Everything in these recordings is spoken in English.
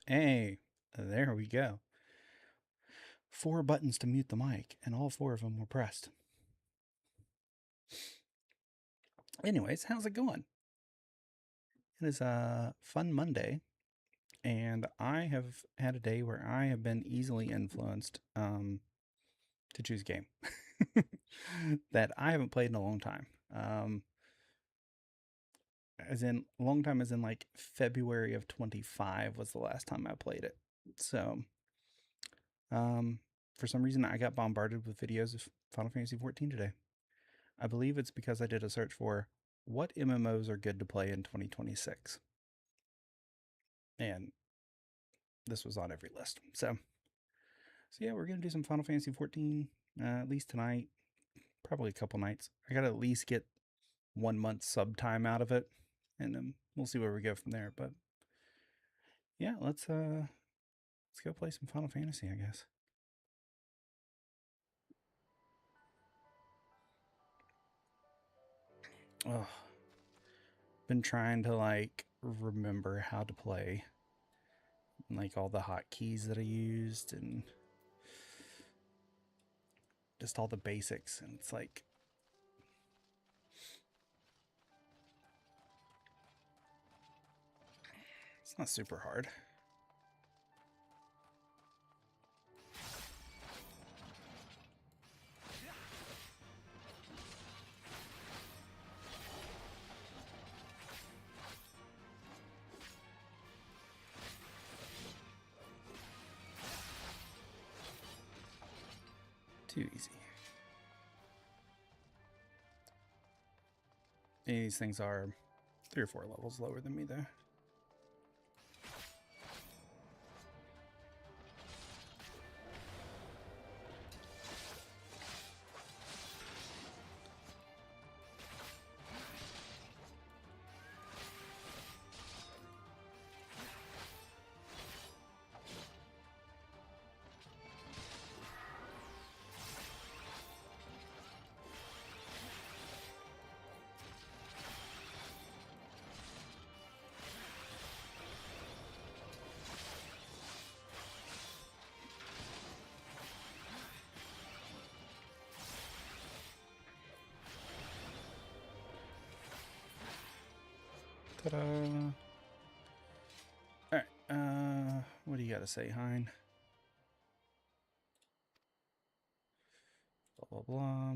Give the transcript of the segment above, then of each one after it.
Hey, there we go. 4 buttons to mute the mic, and all 4 of them were pressed. Anyways, how's it going? It is a fun Monday, and I have had a day where I have been easily influenced to choose a game that I haven't played in a long time. As in, long time as in like February of 25 was the last time I played it. So, for some reason, I got bombarded with videos of Final Fantasy XIV today. I believe it's because I did a search for what MMOs are good to play in 2026. And this was on every list. So yeah, we're going to do some Final Fantasy XIV, at least tonight, probably a couple nights. I got to at least get 1 month sub time out of it, and then we'll see where we go from there. But yeah, let's go play some Final Fantasy, I guess. Oh, been trying to like remember how to play, like all the hotkeys that I used, and just all the basics. And it's like, it's not super hard. Too easy. These things are 3 or 4 levels lower than me, though. Ta-da! Alright, what do you gotta say, Hein? Blah, blah, blah.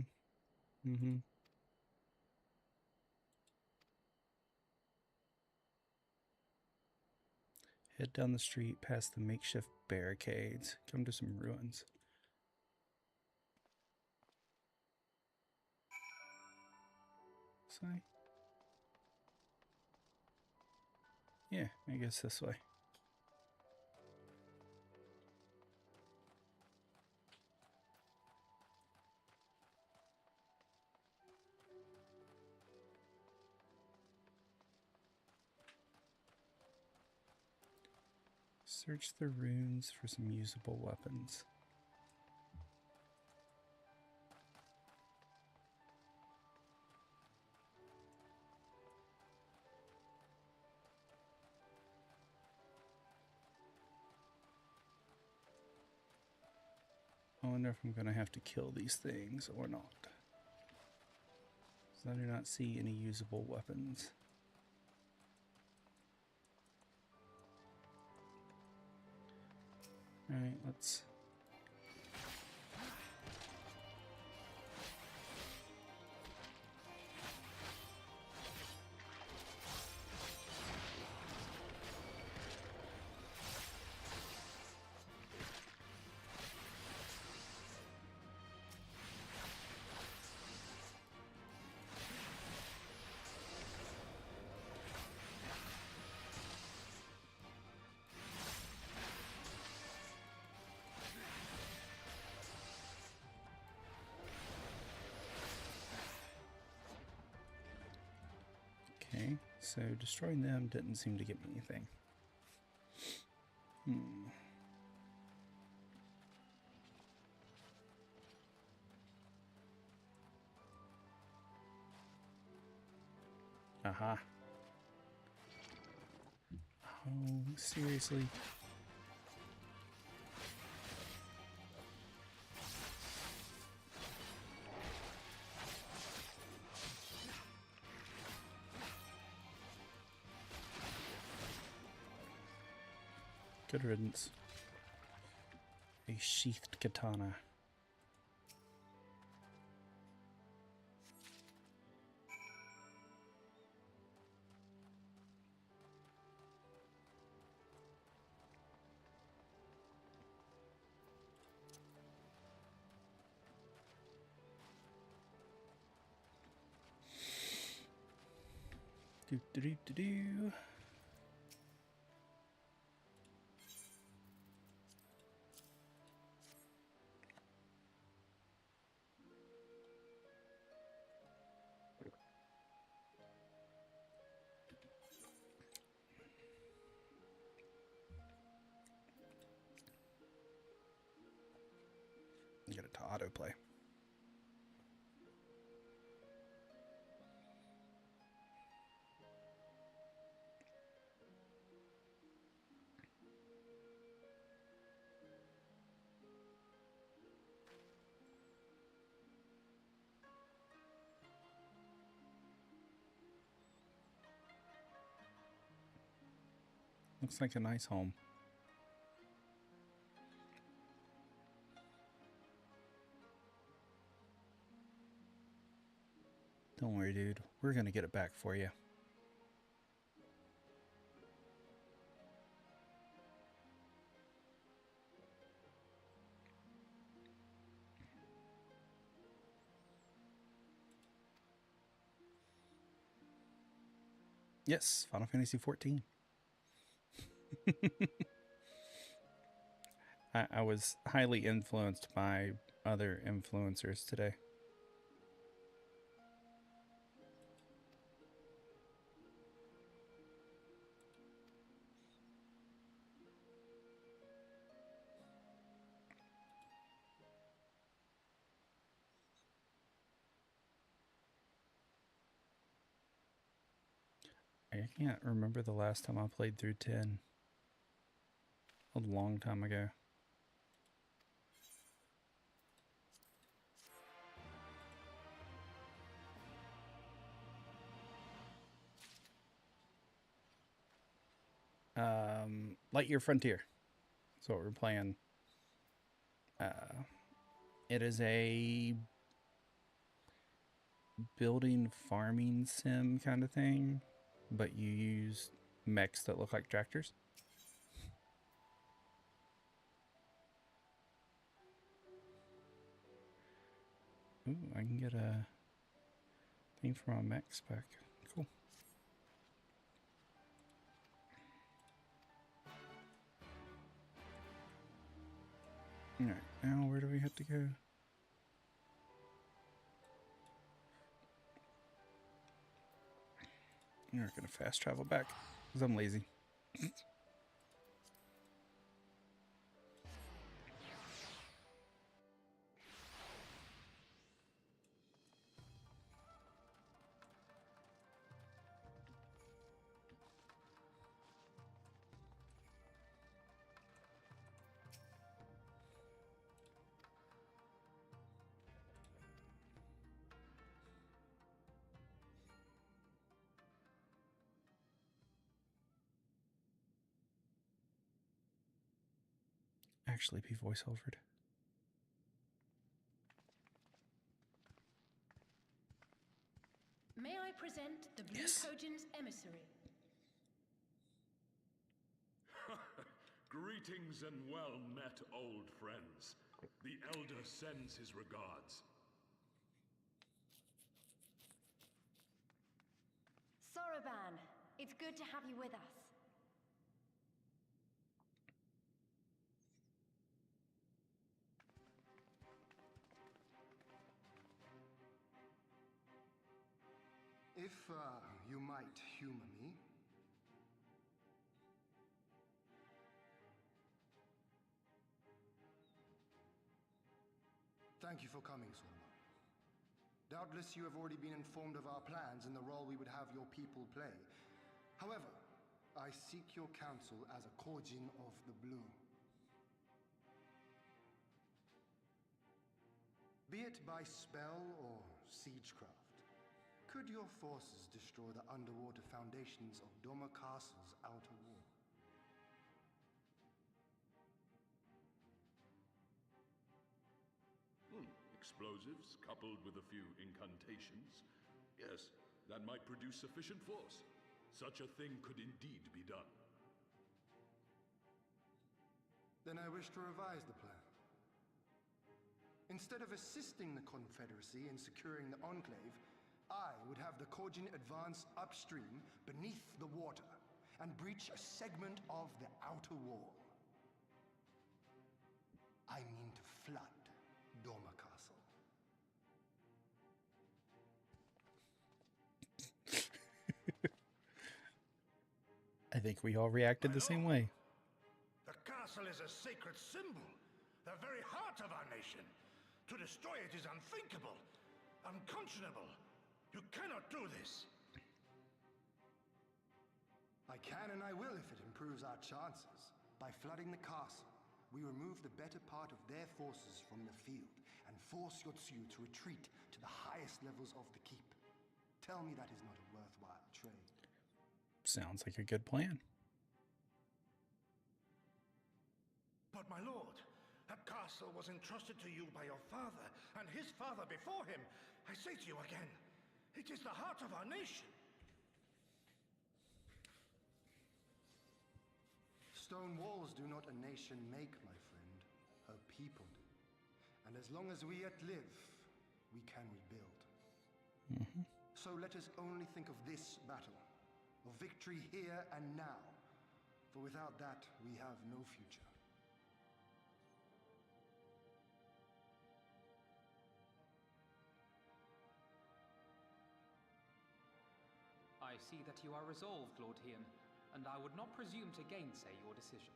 Head down the street past the makeshift barricades. Come to some ruins. Say? Yeah, I guess this way. Search the ruins for some usable weapons. I wonder if I'm gonna have to kill these things or not. So I do not see any usable weapons. Alright, let's... Okay, so destroying them didn't seem to get me anything. Aha. Oh, seriously? Good riddance. A sheathed katana. Do do do do do. Get it to autoplay. Looks like a nice home. Don't worry, dude. We're gonna get it back for you. Yes, Final Fantasy XIV. I was highly influenced by other influencers today. I can't remember the last time I played through 10. A long time ago. Lightyear Frontier. That's what we're playing. It is a building farming sim kind of thing, but you use mechs that look like tractors. Ooh, I can get a thing for my mech spec. Cool. Alright, now where do we have to go? We're gonna fast travel back, because I'm lazy. actually be voice-overed. May I present the Blue Kojin's emissary? Greetings and well met, old friends. The Elder sends his regards. Soroban, it's good to have you with us. If you might humor me. Thank you for coming, Soroban. Doubtless you have already been informed of our plans and the role we would have your people play. However, I seek your counsel as a Kojin of the Blue. Be it by spell or siegecraft, could your forces destroy the underwater foundations of Doma Castle's outer wall? Explosives coupled with a few incantations. Yes, that might produce sufficient force. Such a thing could indeed be done. Then I wish to revise the plan. Instead of assisting the Confederacy in securing the Enclave, I would have the Kojin advance upstream beneath the water and breach a segment of the outer wall. I mean to flood Doma Castle. I think we all reacted the same way. The castle is a sacred symbol, the very heart of our nation. To destroy it is unthinkable, unconscionable. You cannot do this. I can and I will if it improves our chances. By flooding the castle, we remove the better part of their forces from the field and force Yotsuyu to retreat to the highest levels of the keep. Tell me that is not a worthwhile trade. Sounds like a good plan. But my lord, that castle was entrusted to you by your father and his father before him. I say to you again, it is the heart of our nation. Stone walls do not a nation make, my friend. Her people do. And as long as we yet live, we can rebuild. So let us only think of this battle, of victory here and now. For without that, we have no future. I see that you are resolved, Lord Hian, and I would not presume to gainsay your decision.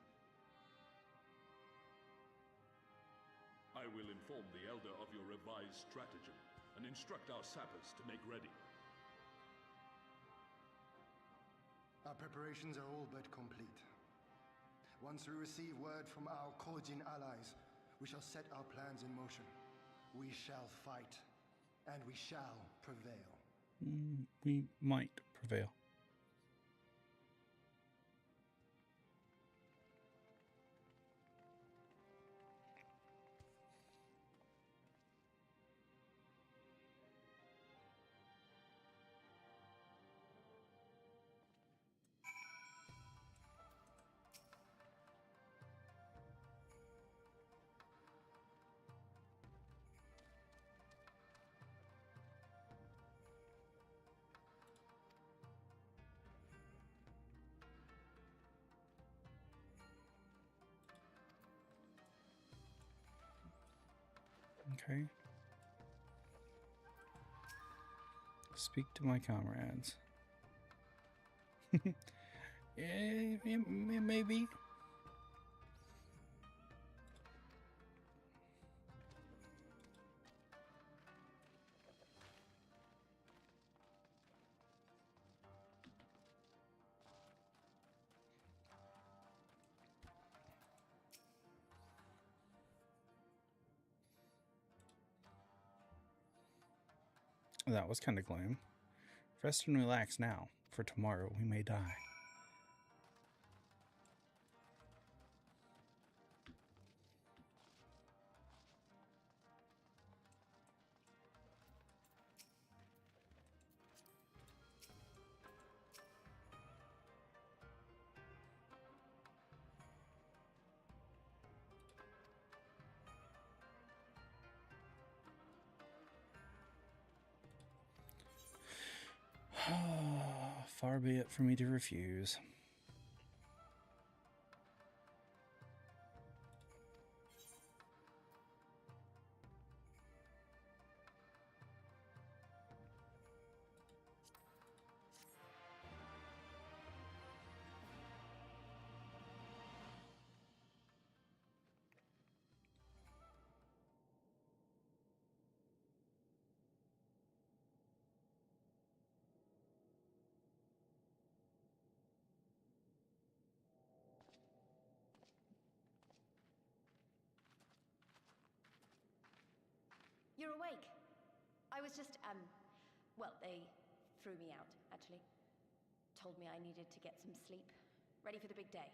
I will inform the Elder of your revised stratagem and instruct our sappers to make ready. Our preparations are all but complete. Once we receive word from our Kojin allies, we shall set our plans in motion. We shall fight, and we shall prevail. We might prevail. Okay. Speak to my comrades. Maybe. That was kind of glam. Rest and relax now, for tomorrow we may die. Far be it for me to refuse. You're awake. I was just, well, they threw me out, actually. Told me I needed to get some sleep. Ready for the big day.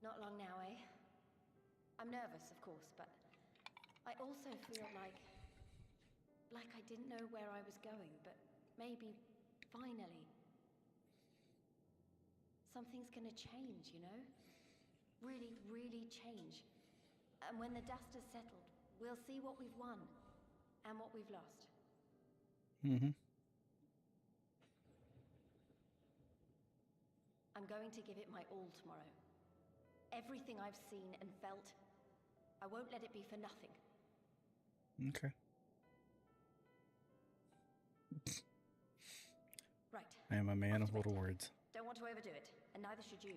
Not long now, eh? I'm nervous, of course, but I also feel like I didn't know where I was going, but maybe, finally, something's gonna change, you know? Really, really change. And when the dust has settled, we'll see what we've won and what we've lost. Mm-hmm. I'm going to give it my all tomorrow. Everything I've seen and felt, I won't let it be for nothing. Okay. Right. I am a man off of to bed. little words. Don't want to overdo it, and neither should you.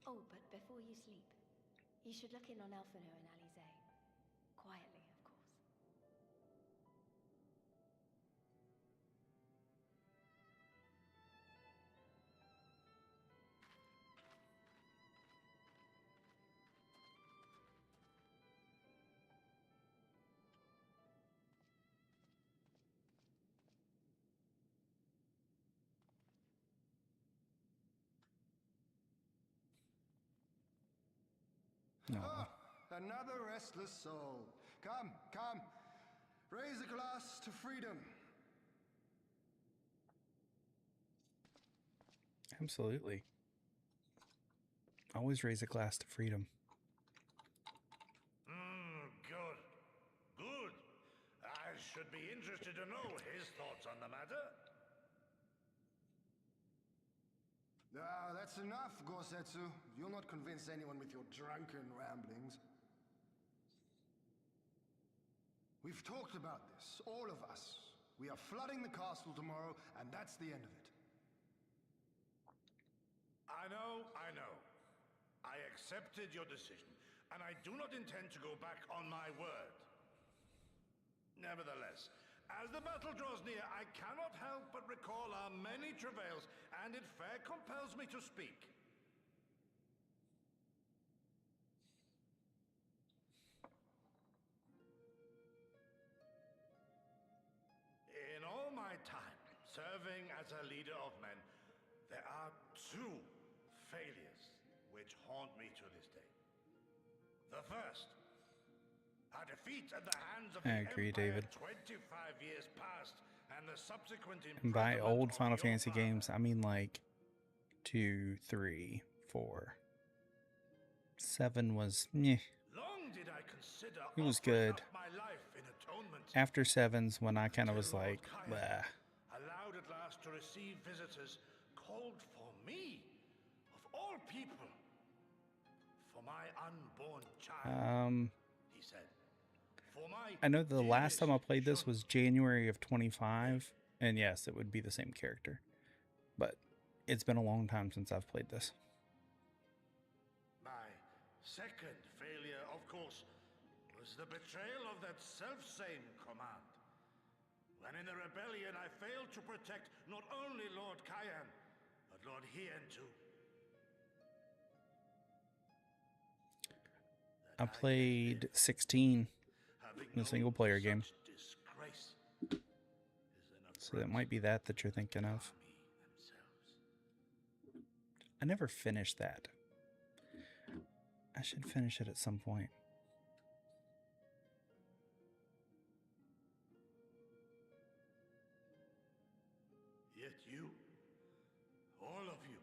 Oh, but before you sleep, you should look in on Elfino and Alize. Quietly, of course. No. Ah, another restless soul. Come, come. Raise a glass to freedom. Absolutely. Always raise a glass to freedom. Good. Good. I should be interested to know his thoughts on the matter. Ah, that's enough, Gosetsu. You'll not convince anyone with your drunken ramblings. We've talked about this, all of us. We are flooding the castle tomorrow, and that's the end of it. I know, I know. I accepted your decision, and I do not intend to go back on my word. Nevertheless, as the battle draws near, I cannot help but recall our many travails, and it fair compels me to speak. In all my time serving as a leader of men, there are two failures which haunt me to this day. The first, a defeat at the hands of I the agree, Empire David. 25 years past, and the subsequent And by imprisonment old of Final your Fantasy father. games, I mean like 2, 3, 4. 7 was meh. Long did I consider It was offering good. up my life in atonement. After 7's when I kind of was Till Lord like, Kaya, blah. allowed at last to receive visitors, called for me, of all people, for my unborn child, he said. For my I know the last time I dearest played this Shun. was January of 25, and yes, it would be the same character. But it's been a long time since I've played this. My second failure, of course, was the betrayal of that self-same command. When in the rebellion I failed to protect not only Lord Kayan, but Lord Hien too. I played 16 in a single player game. So that might be that you're thinking of. I never finished that. I should finish it at some point. Yet you, all of you,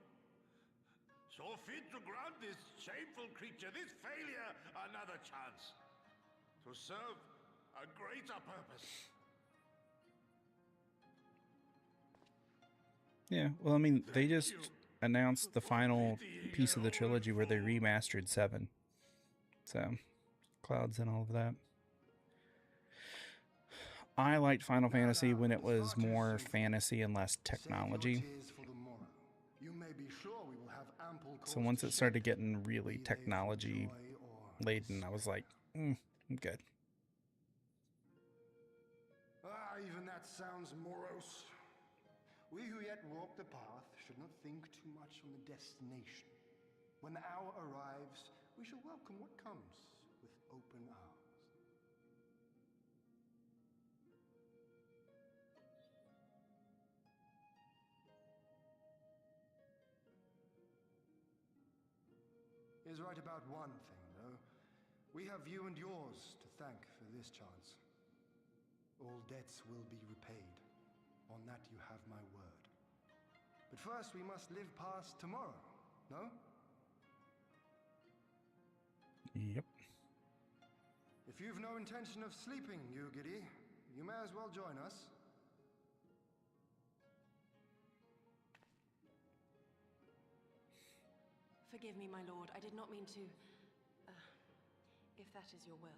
so fit to grant this shameful creature, this failure, another chance. To serve a greater purpose. Yeah, well, I mean, they just announced the final piece of the trilogy where they remastered 7. So, clouds and all of that. I liked Final Fantasy when it was more fantasy and less technology. So once it started getting really technology laden, I was like, I'm good. Even that sounds morose. We who yet walk the path should not think too much on the destination. When the hour arrives, we shall welcome what comes with open arms. He is right about one thing, though. We have you and yours to thank for this chance. All debts will be repaid. On that you have my word. But first we must live past tomorrow, no? Yep. If you've no intention of sleeping, Yugiri, you may as well join us. Forgive me, my lord. I did not mean to... if that is your will.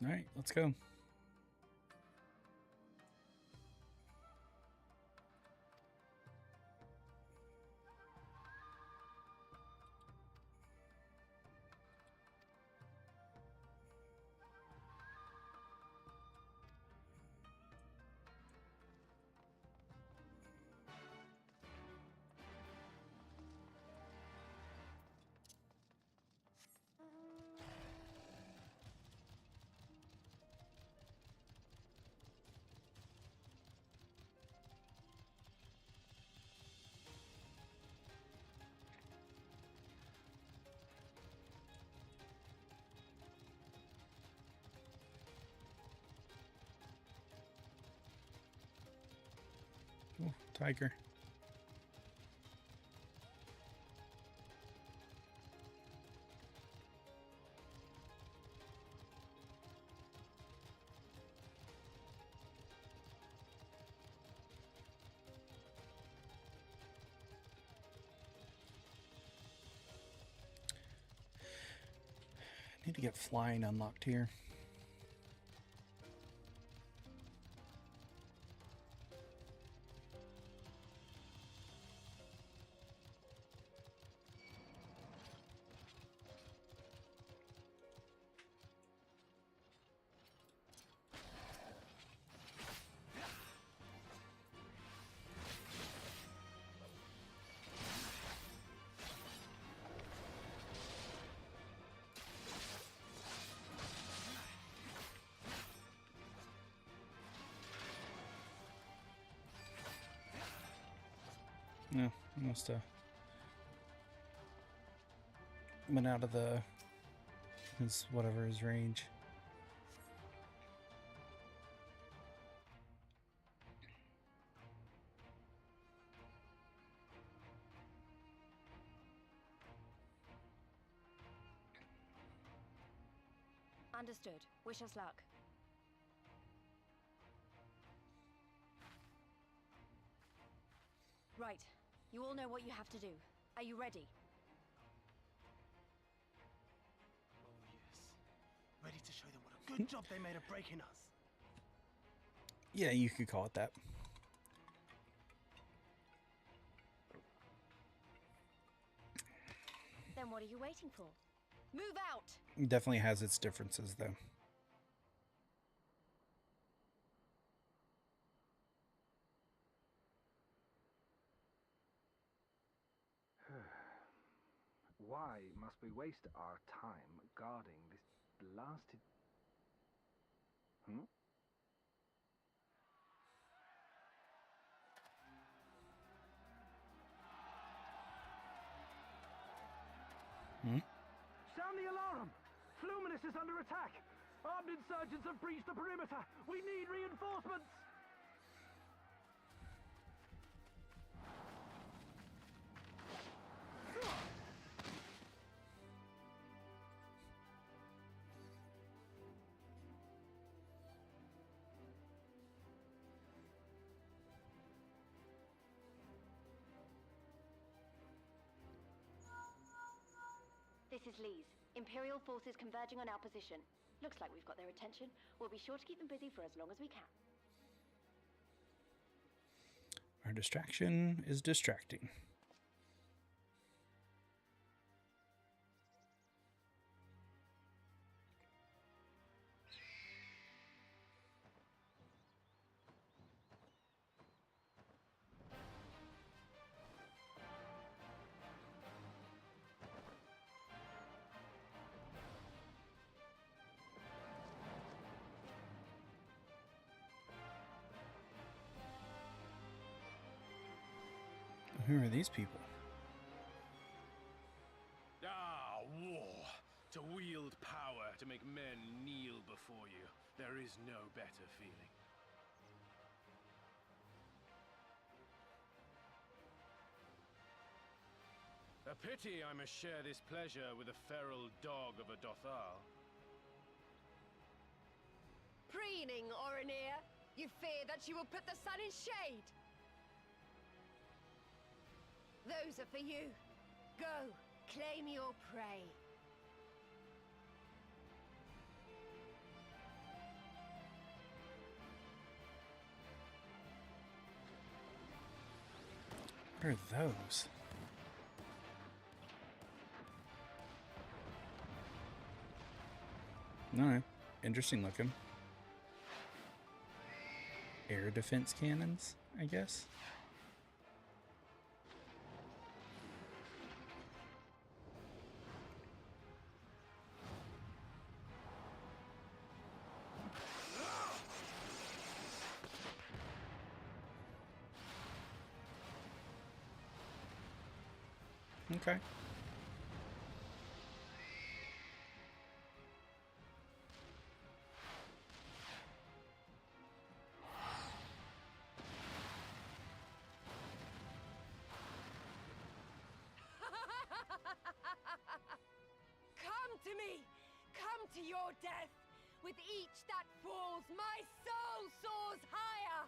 All right, let's go. Oh, tiger. Need to get flying unlocked here. No, must have went out of his whatever his range. Understood. Wish us luck. Right. You all know what you have to do. Are you ready? Oh, yes. Ready to show them what a good job they made of breaking us. Yeah, you could call it that. Then what are you waiting for? Move out! It definitely has its differences, though. Why must we waste our time guarding this? lasted. Hmm? Sound the alarm! Fluminous is under attack! Armed insurgents have breached the perimeter! We need reinforcements! This is Lee's. Imperial forces converging on our position. Looks like we've got their attention. We'll be sure to keep them busy for as long as we can. Our distraction is distracting. Who are these people? Ah, war. To wield power, to make men kneel before you. There is no better feeling. A pity I must share this pleasure with a feral dog of a Dothal. Preening, Oreneer! You fear that she will put the sun in shade! Those are for you. Go, claim your prey. What are those? No, interesting looking. Air defense cannons, I guess. Okay. Come to me! Come to your death! With each that falls, my soul soars higher!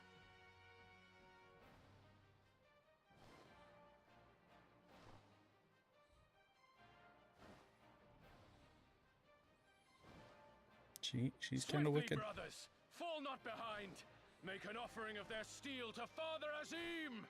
She's kind of wicked. Brothers, fall not behind. Make an offering of their steel to Father Azim.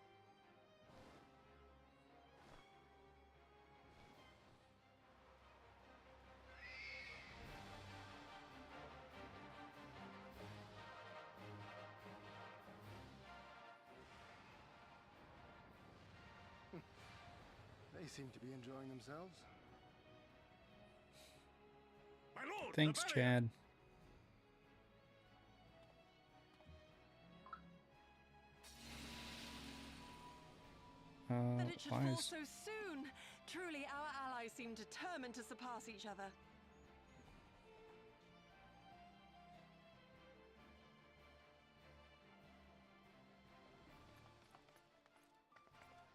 They seem to be enjoying themselves. My lord, Thanks, Chad. That it should fall Wise. so soon! Truly, our allies seem determined to surpass each other.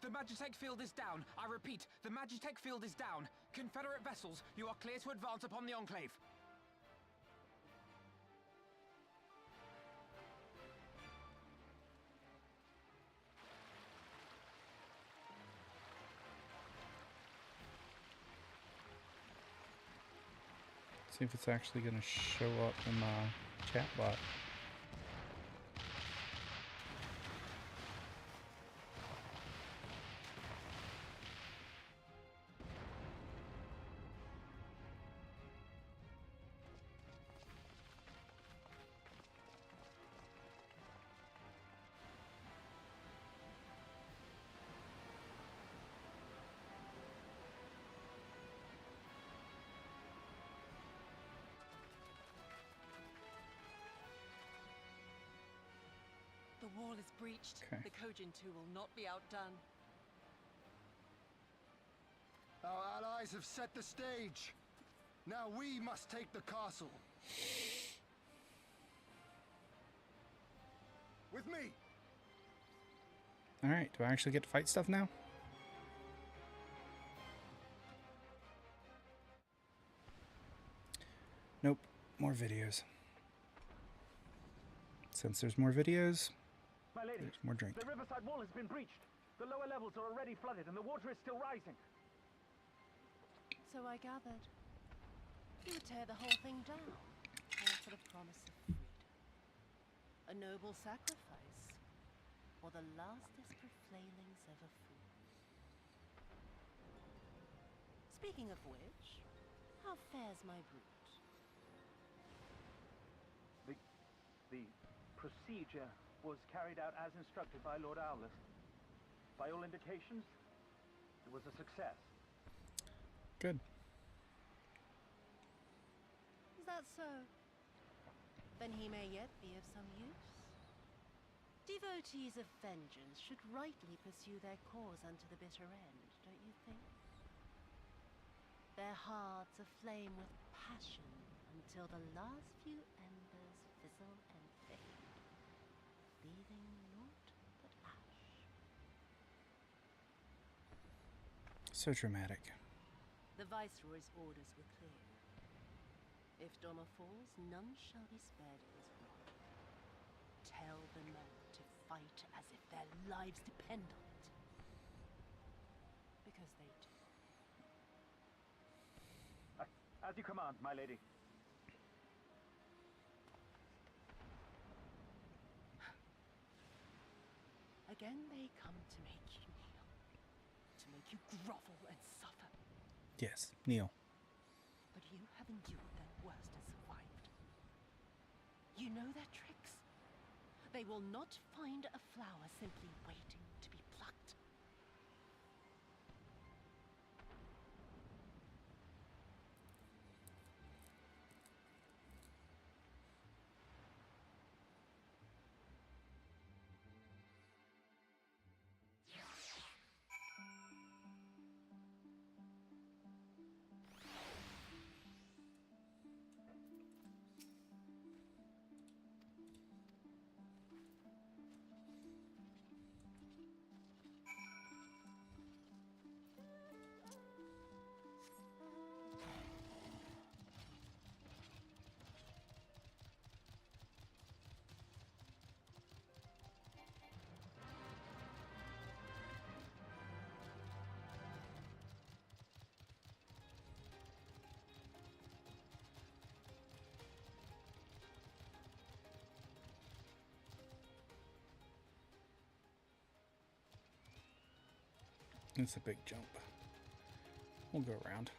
The Magitech field is down. I repeat, the Magitech field is down. Confederate vessels, you are clear to advance upon the Enclave. See if it's actually going to show up in my chat bot. wall is breached. Okay. The Kojin 2 will not be outdone. Our allies have set the stage. Now we must take the castle. With me. All right. Do I actually get to fight stuff now? Nope. More videos. Since there's more videos, My lady, there's more drink. the riverside wall has been breached. The lower levels are already flooded and the water is still rising. So I gathered. You would tear the whole thing down, all for the promise of freedom. A noble sacrifice, or the lastest for flailings ever flew. Speaking of which, how fares my brood? The procedure was carried out as instructed by Lord Owless. By all indications, it was a success. Good. Is that so? Then he may yet be of some use. Devotees of vengeance should rightly pursue their cause unto the bitter end, don't you think? Their hearts aflame with passion until the last few embers fizzle and fade, leaving naught but ash. So dramatic. The Viceroy's orders were clear. If Doma falls, none shall be spared his wrath. Tell the men to fight as if their lives depend on it. Because they do. As you command, my lady. Again they come to make you kneel. To make you grovel and suffer. Yes, kneel. But you have endured their worst and survived. You know their tricks. They will not find a flower simply waiting to be plucked. It's a big jump. We'll go around.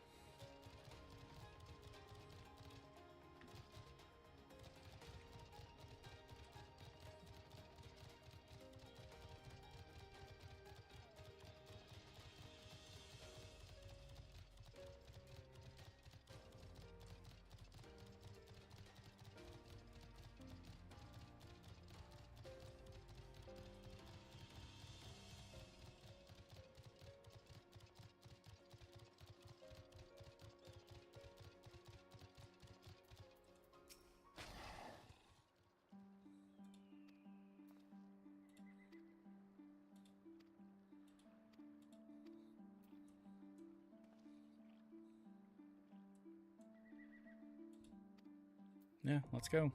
Yeah, let's go.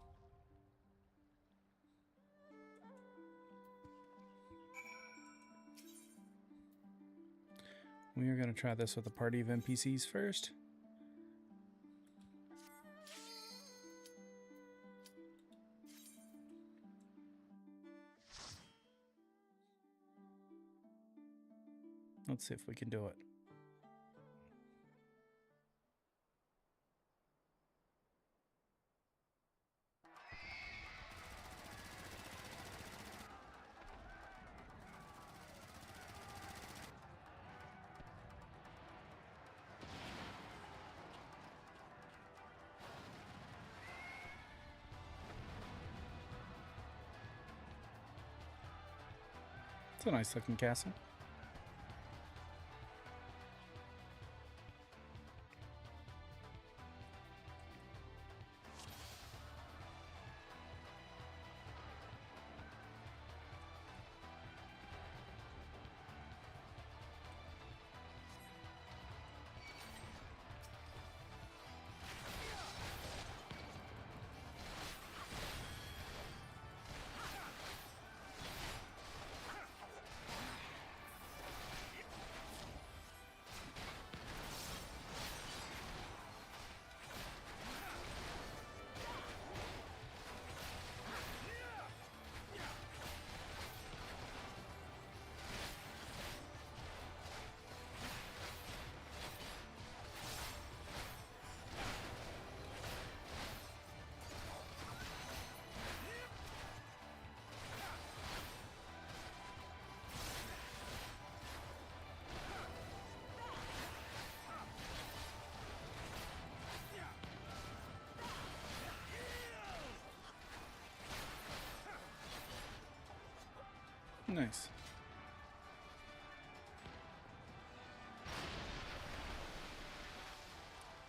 We are going to try this with a party of NPCs first. Let's see if we can do it. It's a nice looking castle. Nice.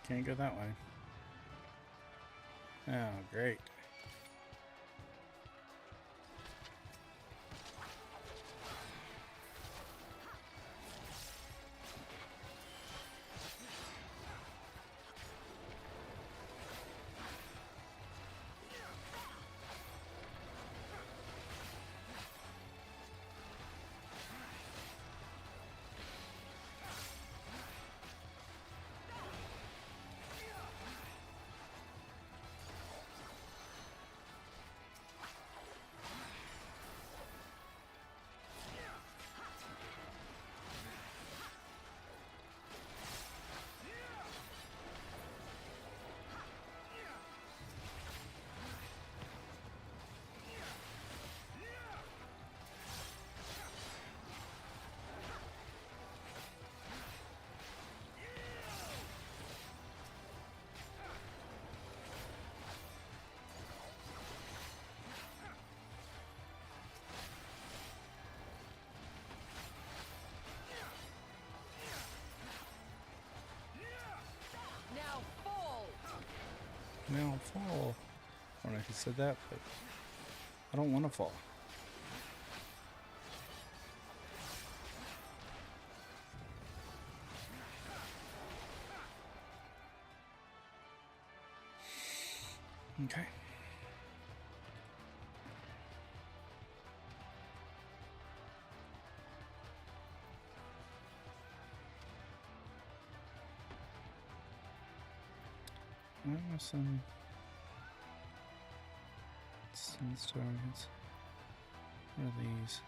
Can't go that way. Oh, great. Now fall. I don't know if he said that, but I don't want to fall. Okay. Some targets. What are these?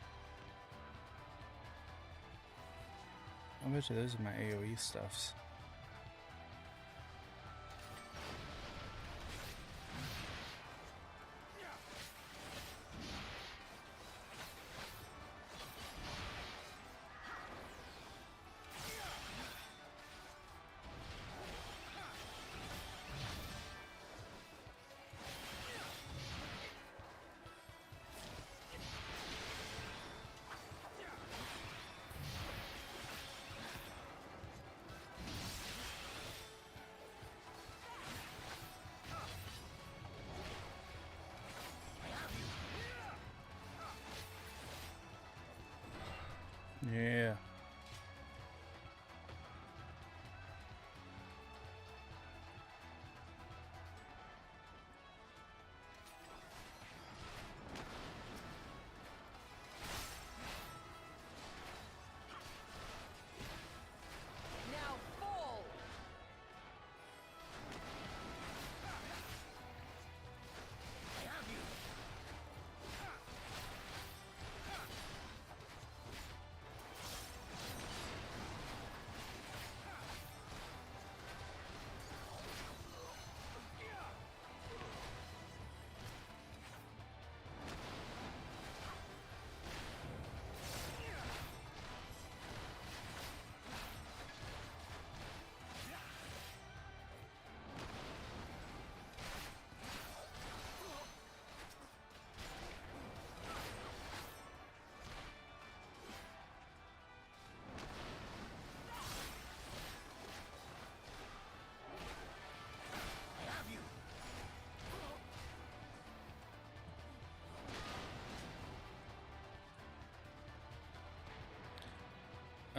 I bet you those are my AoE stuffs. Yeah. Now fall!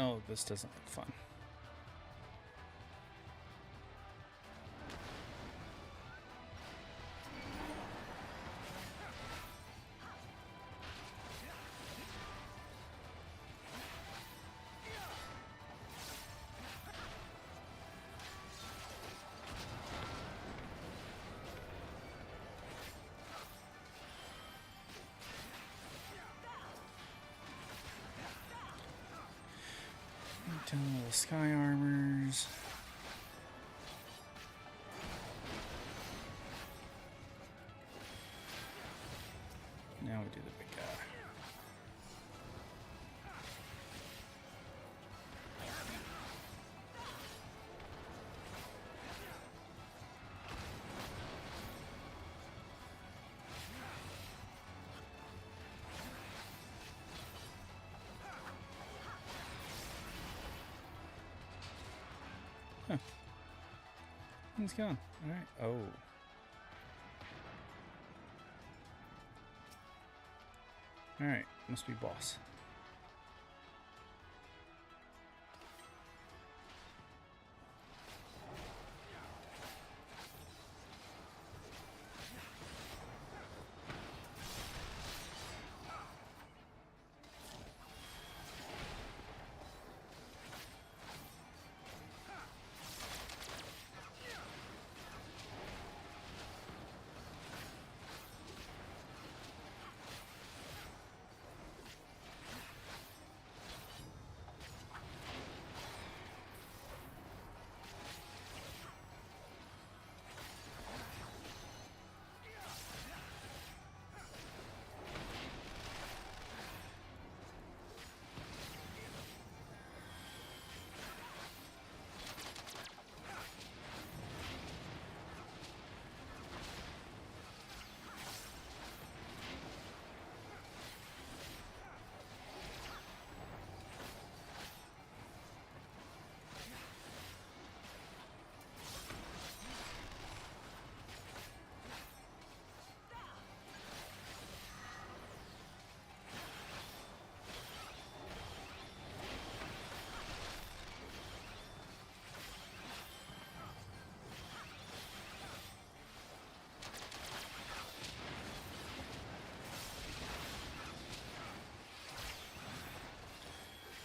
Oh, this doesn't look fun. Down little sky armors. Now we do the big guy. Huh. He's gone. Alright. Oh. Alright. Must be boss.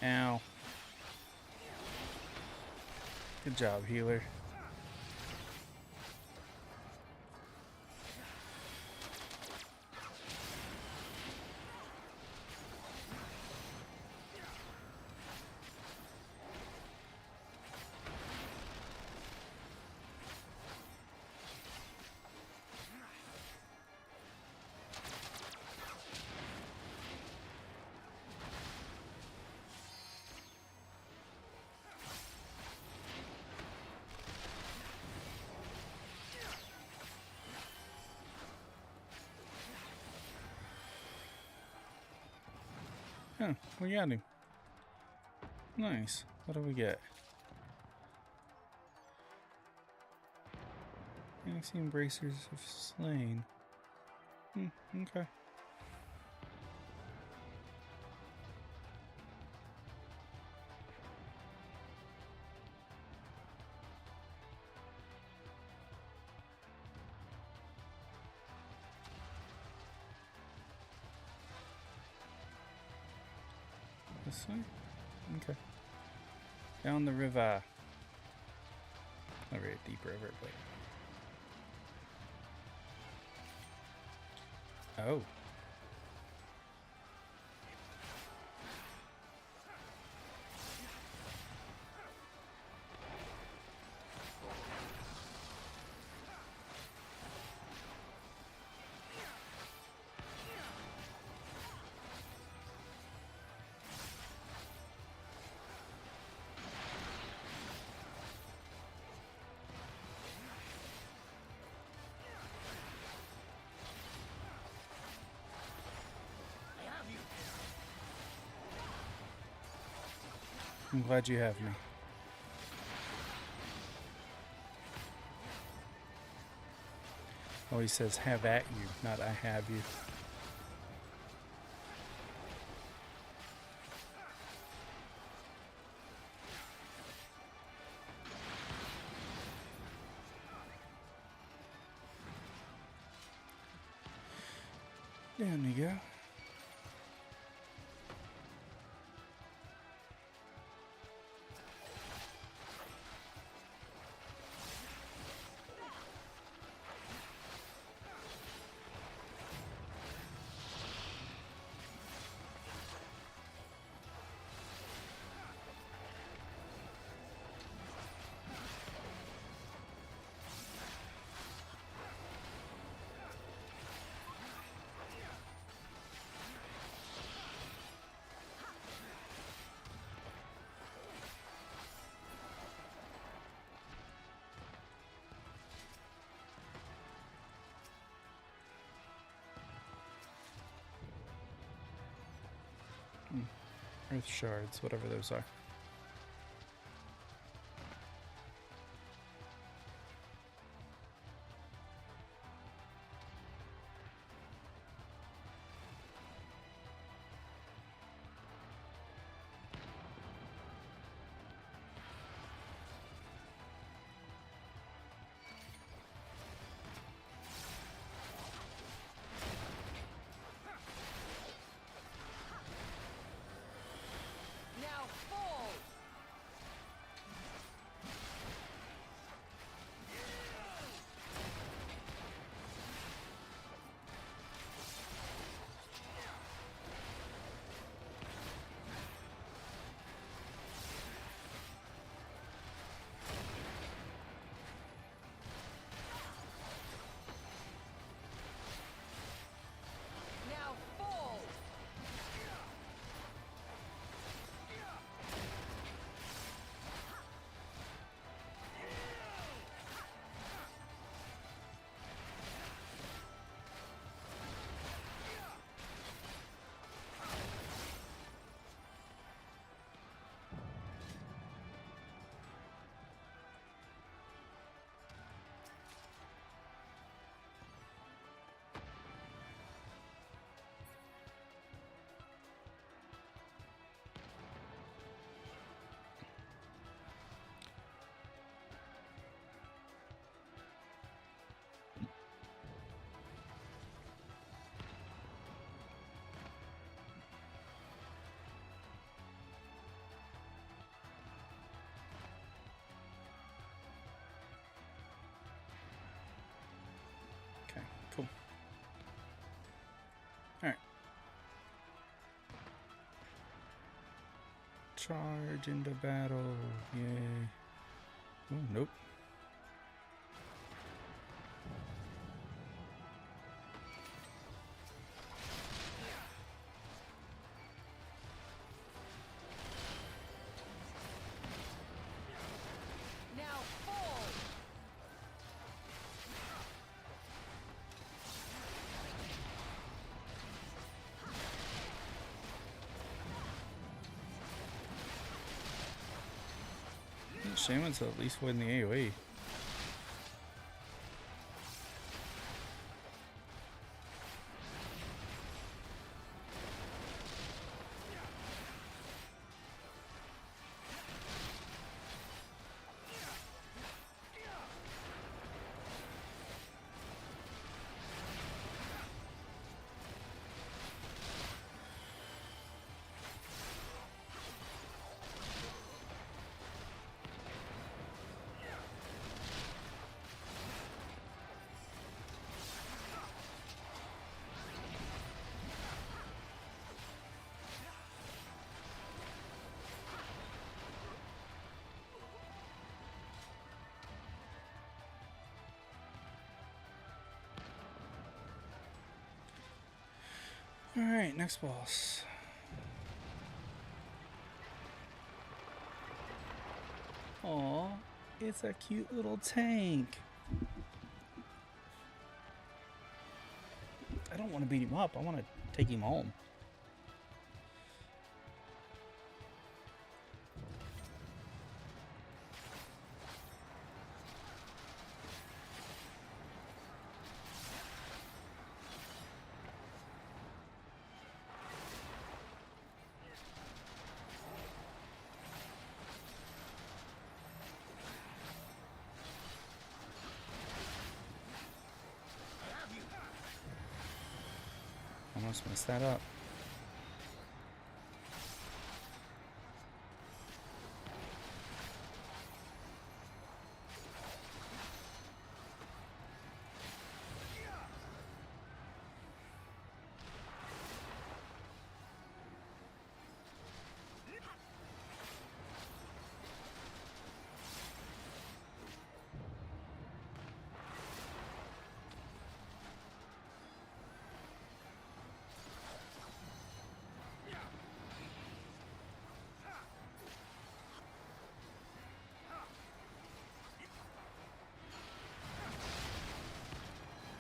Ow. Good job, healer. Huh, we got him. Nice. What do we get? Galaxy Embracers of Slain. Okay. This way? Okay. Down the river. Not very deep river, but... Oh. I'm glad you have me. Oh, he says have at you, not I have you. There we go. Earth shards, whatever those are. Now fall! Now fall! Okay, cool. Alright. Charge into battle. Yay. Oh, nope. Now fall! Shaman's at least win the AoE. Alright, next boss. Aw, it's a cute little tank. I don't want to beat him up, I want to take him home. Almost messed that up.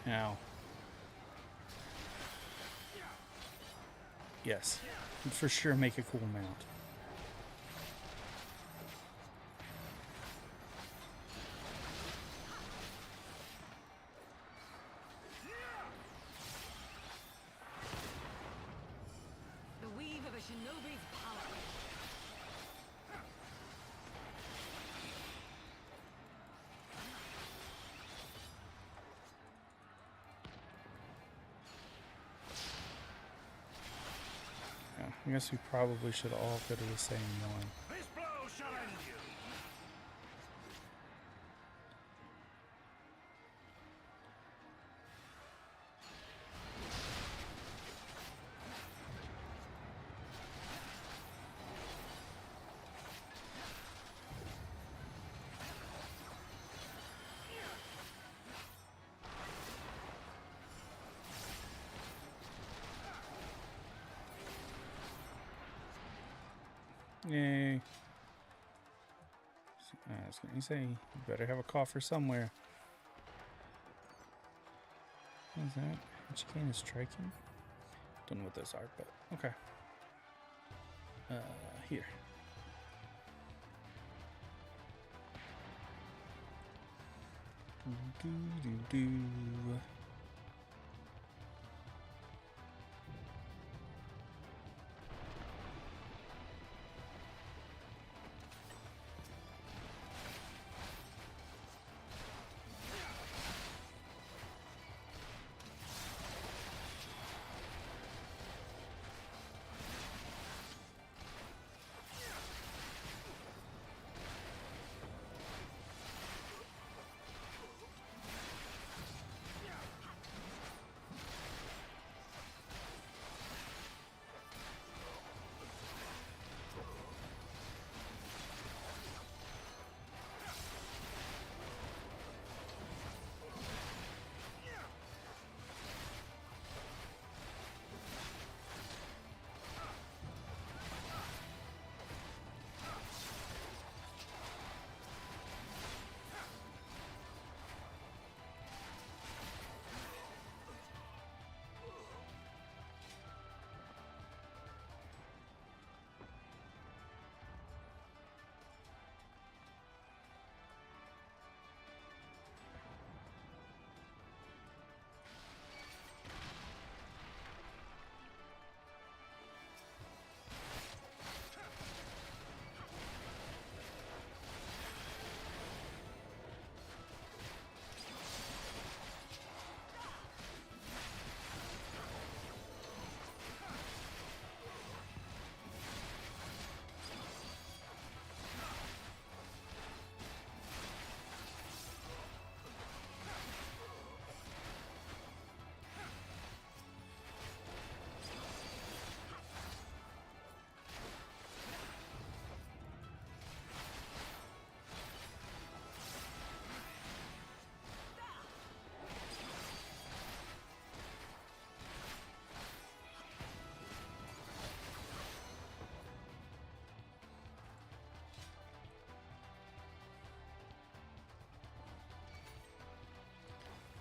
Now, yes, would for sure make a cool mount. The weave of a shinobi's power. Yeah, I guess we probably should all go to the same one. This blow shall end you. Yay. I was going to say, you better have a coffer somewhere. What is that? Chicane is striking? Don't know what those are, but okay. Here. Do.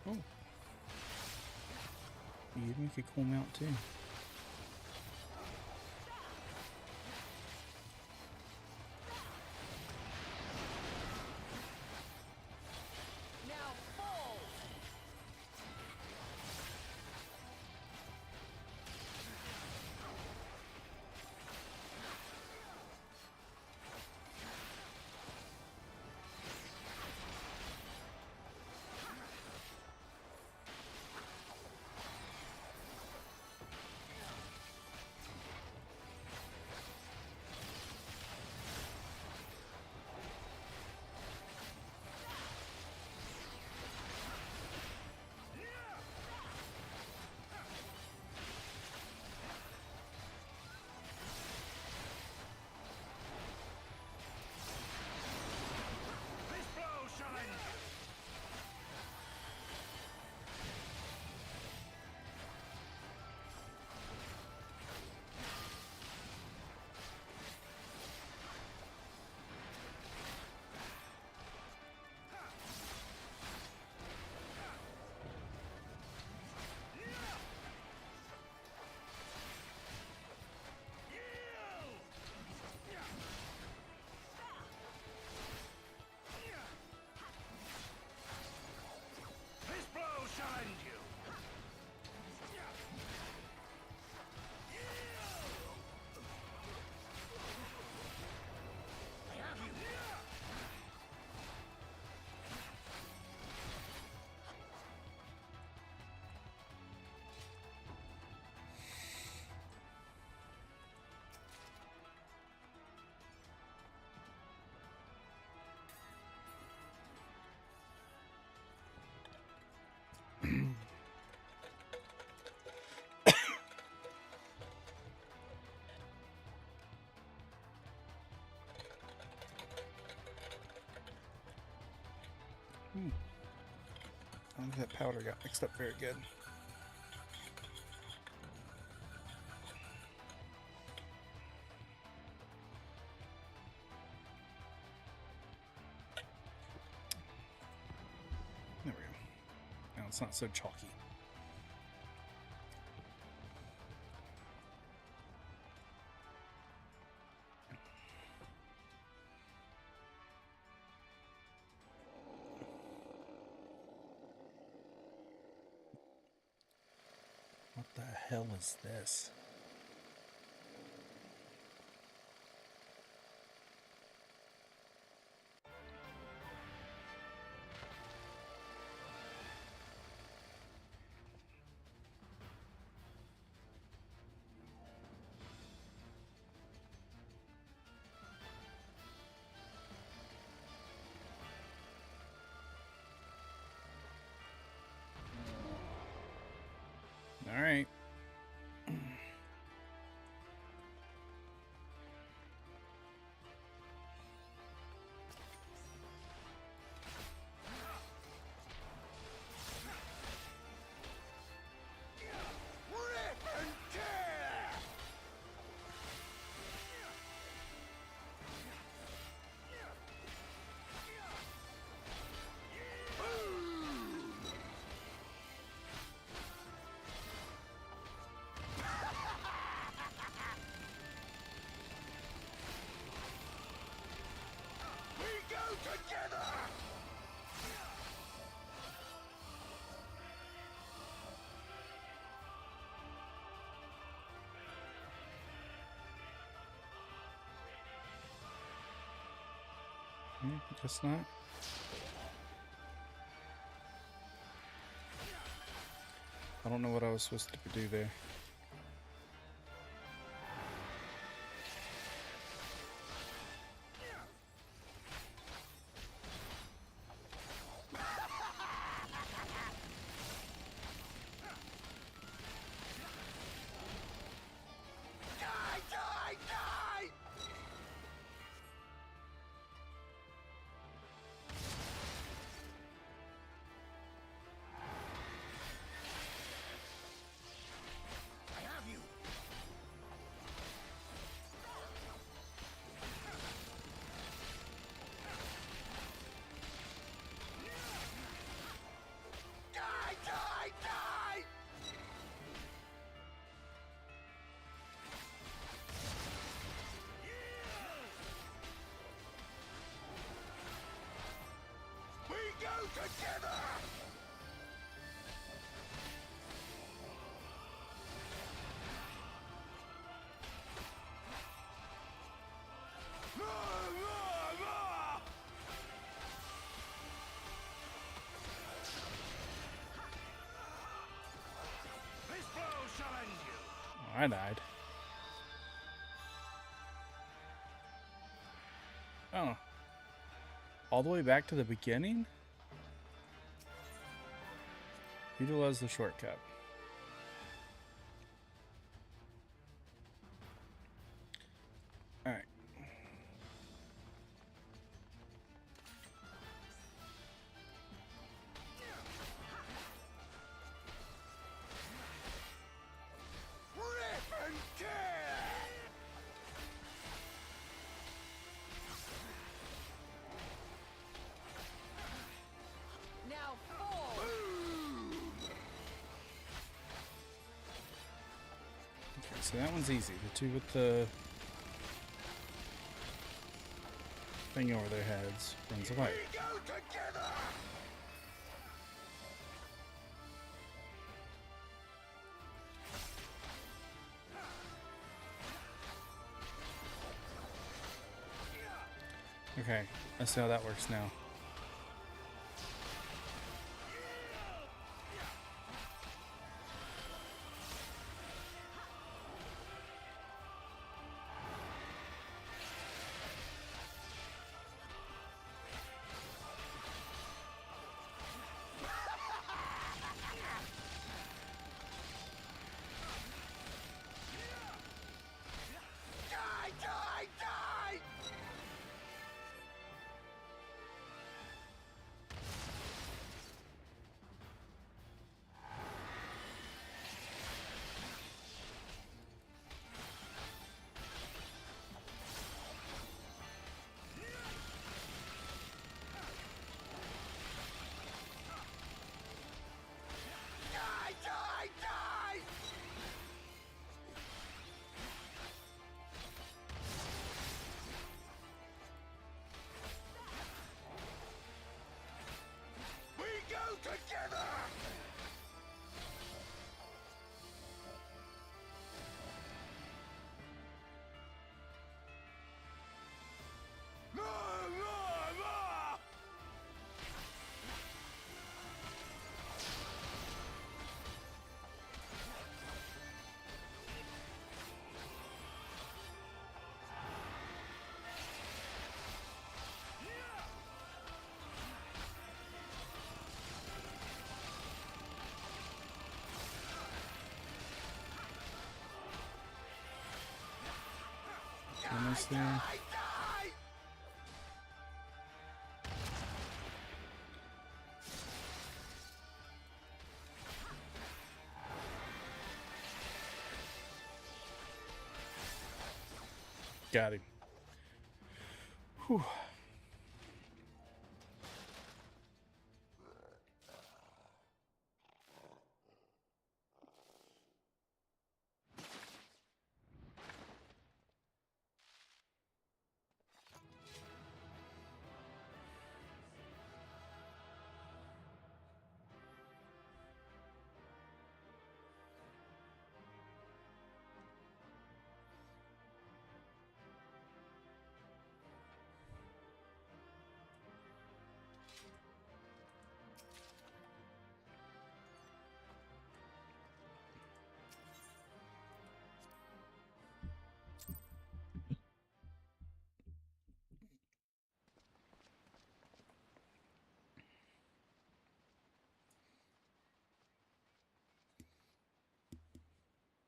Oh. You'd make a cool mount too. That powder got mixed up very good. There we go. Now it's not so chalky. What the hell is this? All right. Guess not. I don't know what I was supposed to do there. I died. Oh. All the way back to the beginning? Utilize the shortcut. Alright. So that one's easy. The two with the thing over their heads runs away. Okay, let's see how that works now. Almost there. Got him. Whew.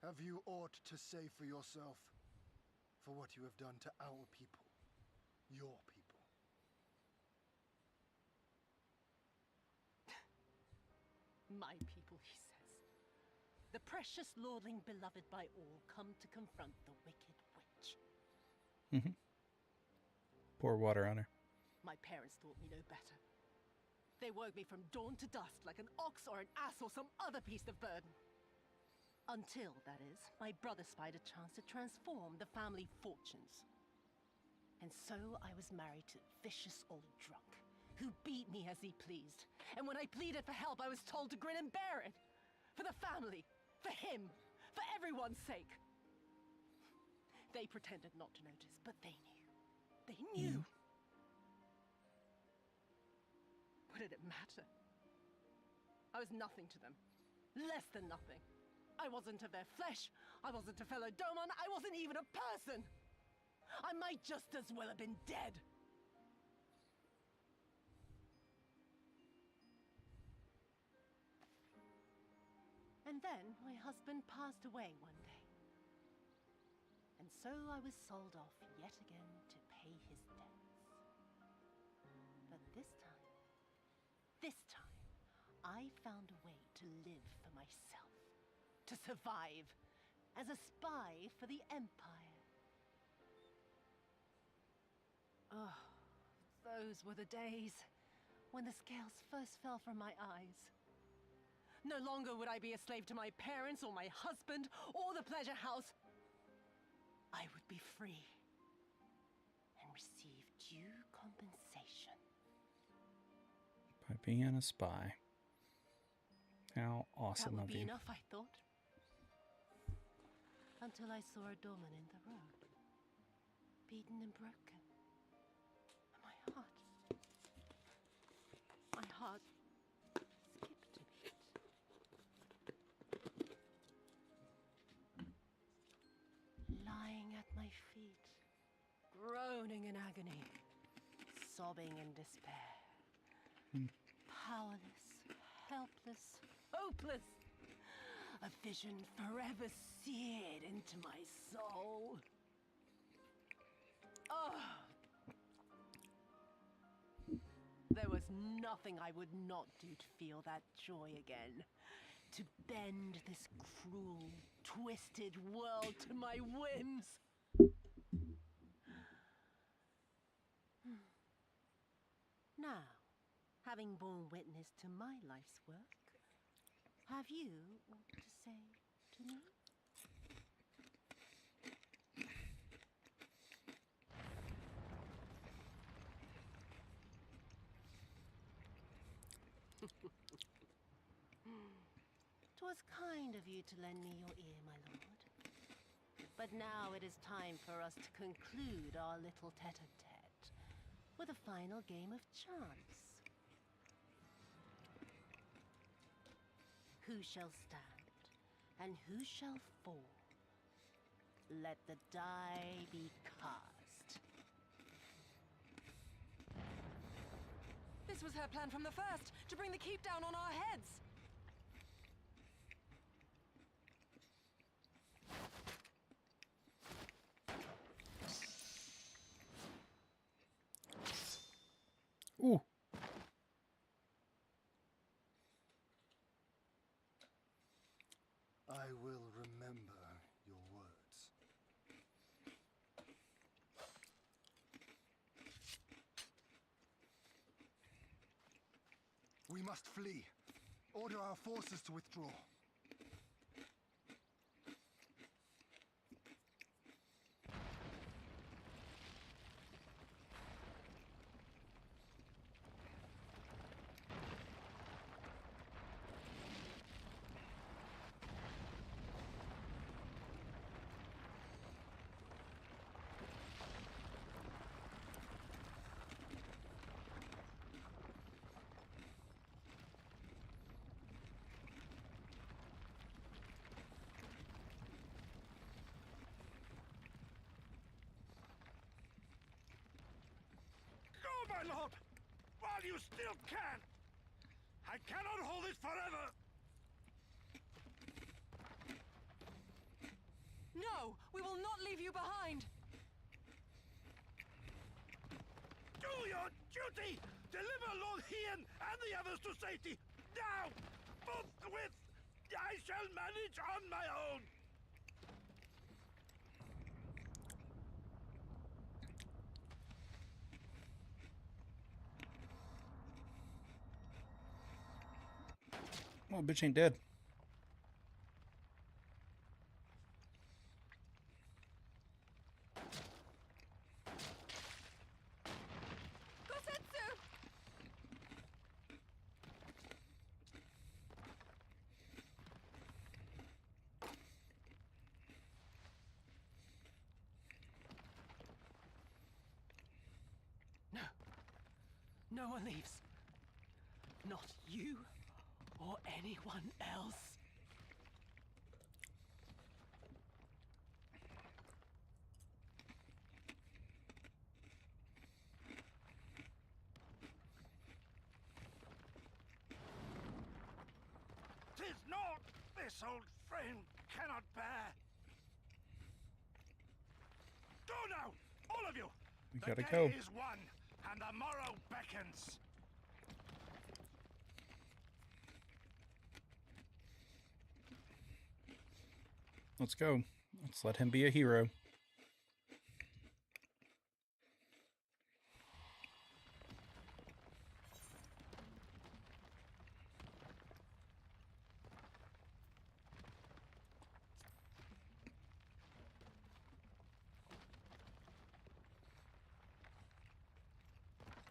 Have you aught to say for yourself? For what you have done to our people? Your people? My people, he says. The precious lordling beloved by all, come to confront the wicked witch. Pour water on her. My parents taught me no better. They woke me from dawn to dusk like an ox or an ass or some other beast of burden. Until, that is, my brother spied a chance to transform the family fortunes. And so I was married to a vicious old drunk, who beat me as he pleased. And when I pleaded for help, I was told to grin and bear it. For the family, for him, for everyone's sake. They pretended not to notice, but they knew. They knew. What did it matter? I was nothing to them. Less than nothing. I wasn't of their flesh. I wasn't a fellow Domon. I wasn't even a person. I might just as well have been dead. And then my husband passed away one day. And so I was sold off yet again to pay his debts. But this time, I found a way to live for myself. To survive as a spy for the Empire. Oh, those were the days when the scales first fell from my eyes. No longer would I be a slave to my parents or my husband or the pleasure house. I would be free and receive due compensation. By being a spy. How awesome that of would be you. enough, I thought. Until I saw a doorman in the road, beaten and broken. And my heart skipped a beat. Lying at my feet, groaning in agony, sobbing in despair. Powerless, helpless, hopeless. A vision forever seared into my soul. Oh! There was nothing I would not do to feel that joy again. To bend this cruel, twisted world to my whims. Now, having borne witness to my life's work, have you aught to say to me? "'Twas kind of you to lend me your ear, my lord. But now it is time for us to conclude our little tete-a-tete with a final game of chance. Who shall stand, and who shall fall? Let the die be cast." This was her plan from the first, to bring the keep down on our heads. I will remember your words. We must flee. Order our forces to withdraw. My lord! While you still can! I cannot hold it forever! No! We will not leave you behind! Do your duty! Deliver Lord Hien and the others to safety! Now! Forthwith! I shall manage on my own! Well, bitch ain't dead. Gosetsu! No. No one leaves. Not you or anyone else. Tis naught this old frame cannot bear. Go now, all of you! We The gotta day go. is won, and the morrow beckons. Let's go. Let's let him be a hero.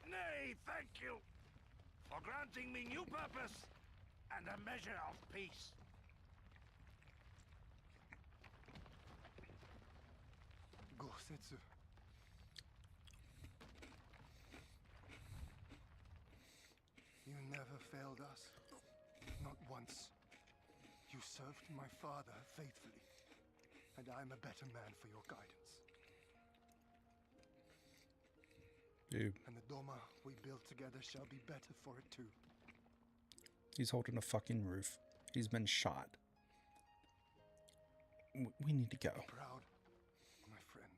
Nay, thank you for granting me new purpose and a measure of peace. Gosetsu. You never failed us. Not once. You served my father faithfully, and I'm a better man for your guidance. Dude, And the Doma we build together shall be better for it too. he's holding a fucking roof. He's been shot. We need to go. Be proud, my friend.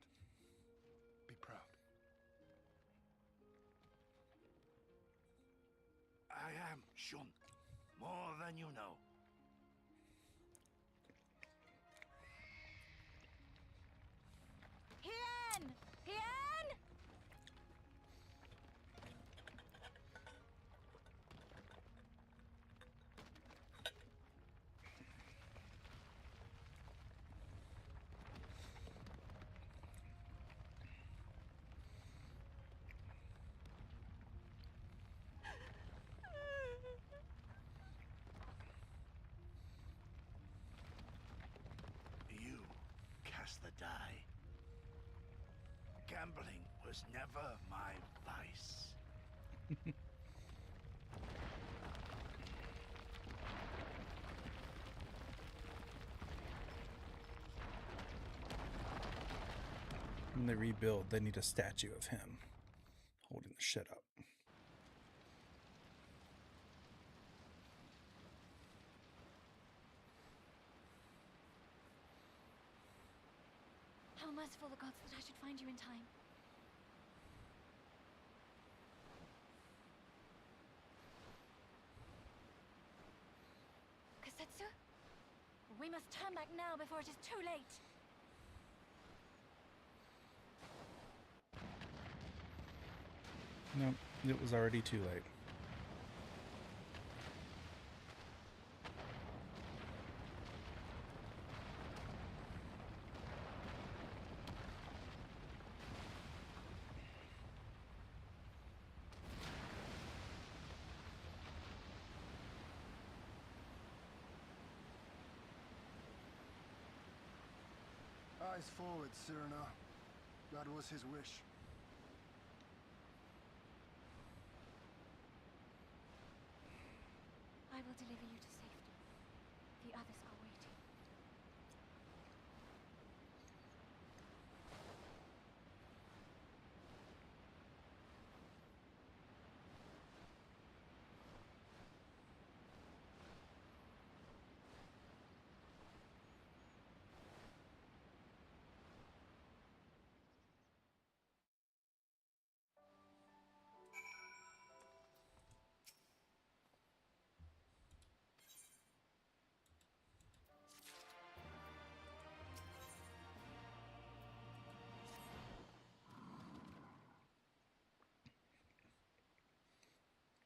Be proud. I am Shun, more than you know. Hien! Hien! You cast the die. Gambling was never my vice. When they rebuild, they need a statue of him holding the shit up. How merciful the gods that I should find you in time. Kosetsu? We must turn back now before it is too late. Nope, it was already too late. Eyes forward, Cyrano. That was his wish. I will deliver you to safety. The others are waiting.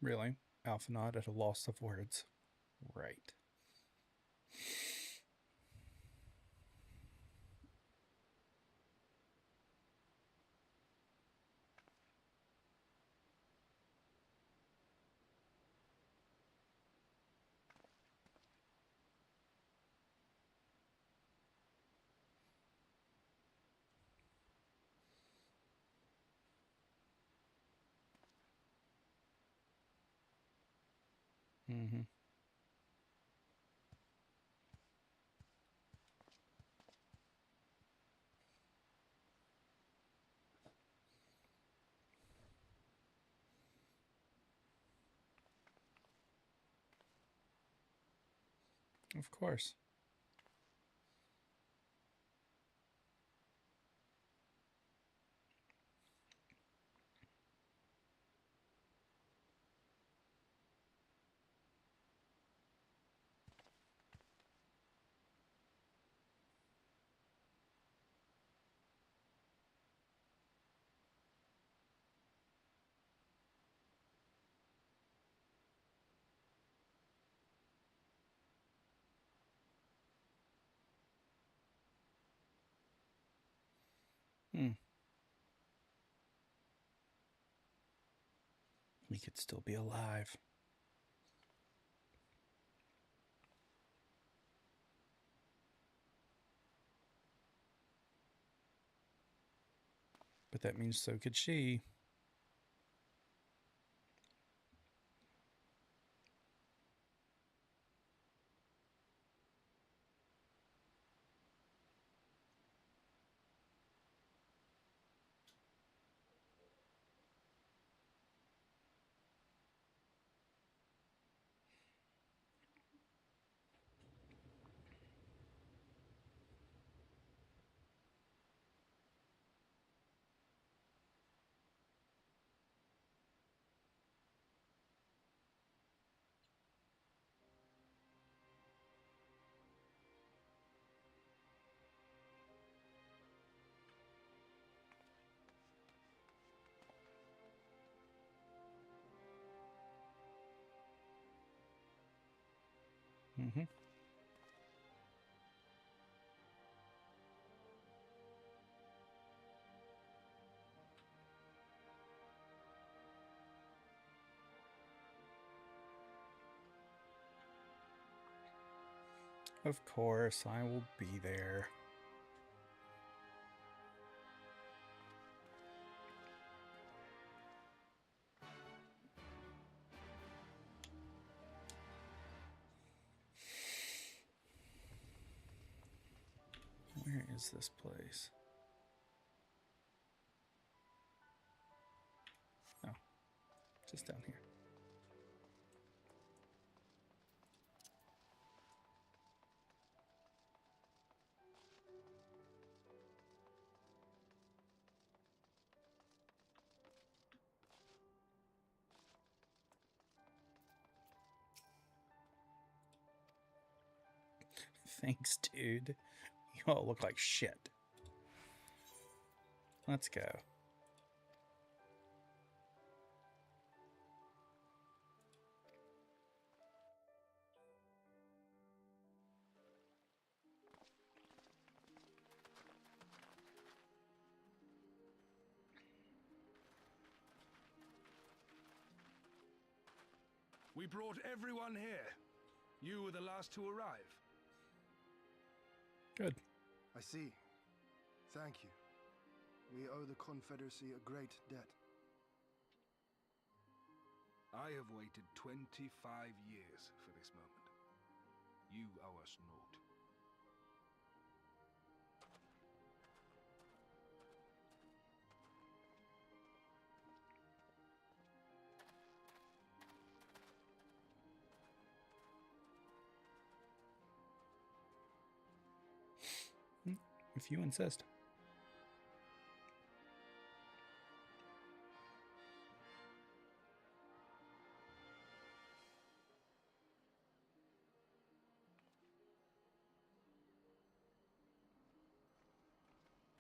Really? Alphanod at a loss of words. Right. Mm-hmm. Of course. Hmm. We could still be alive. But that means so could she. Mm-hmm. Of course, I will be there. Where is this place? Oh, just down here. Thanks, dude. You all look like shit. Let's go. We brought everyone here. You were the last to arrive. Good. I see. Thank you. We owe the Confederacy a great debt. I have waited 25 years for this moment. You owe us naught. If you insist.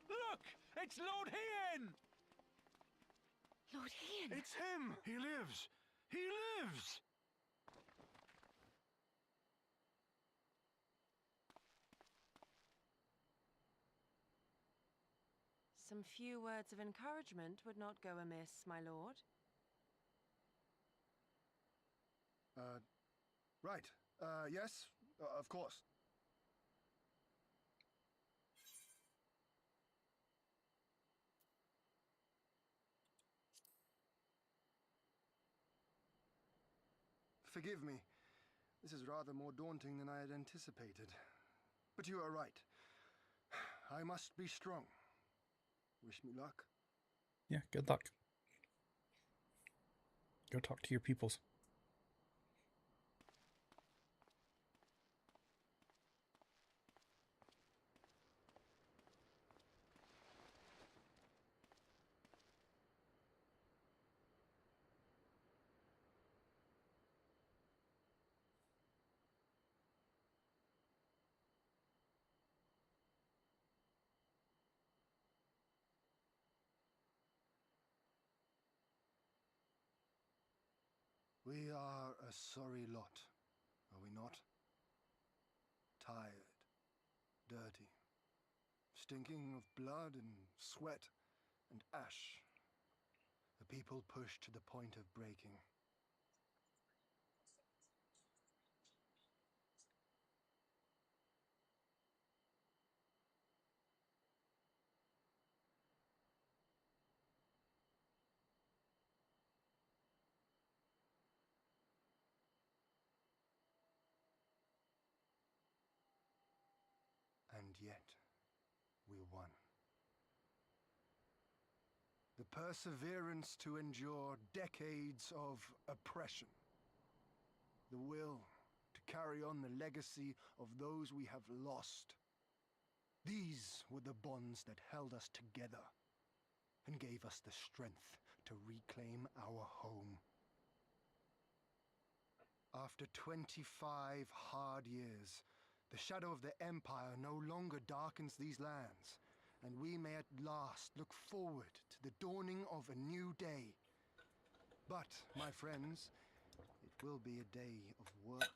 Look! It's Lord Hien! Lord Hien! It's him! He lives! He lives! Some few words of encouragement would not go amiss, my lord. Right. Yes, of course. Forgive me. This is rather more daunting than I had anticipated. But you are right. I must be strong. Wish me luck. Yeah, good luck. Go talk to your peoples. We are a sorry lot, are we not? Tired, dirty, stinking of blood and sweat and ash. A people pushed to the point of breaking. And yet, we won. The perseverance to endure decades of oppression. The will to carry on the legacy of those we have lost. These were the bonds that held us together and gave us the strength to reclaim our home. After 25 hard years, the shadow of the Empire no longer darkens these lands, and we may at last look forward to the dawning of a new day. But, my friends, it will be a day of work.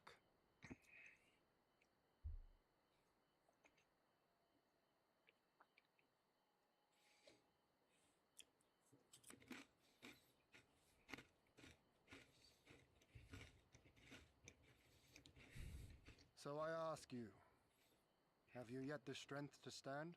So I ask you, have you yet the strength to stand?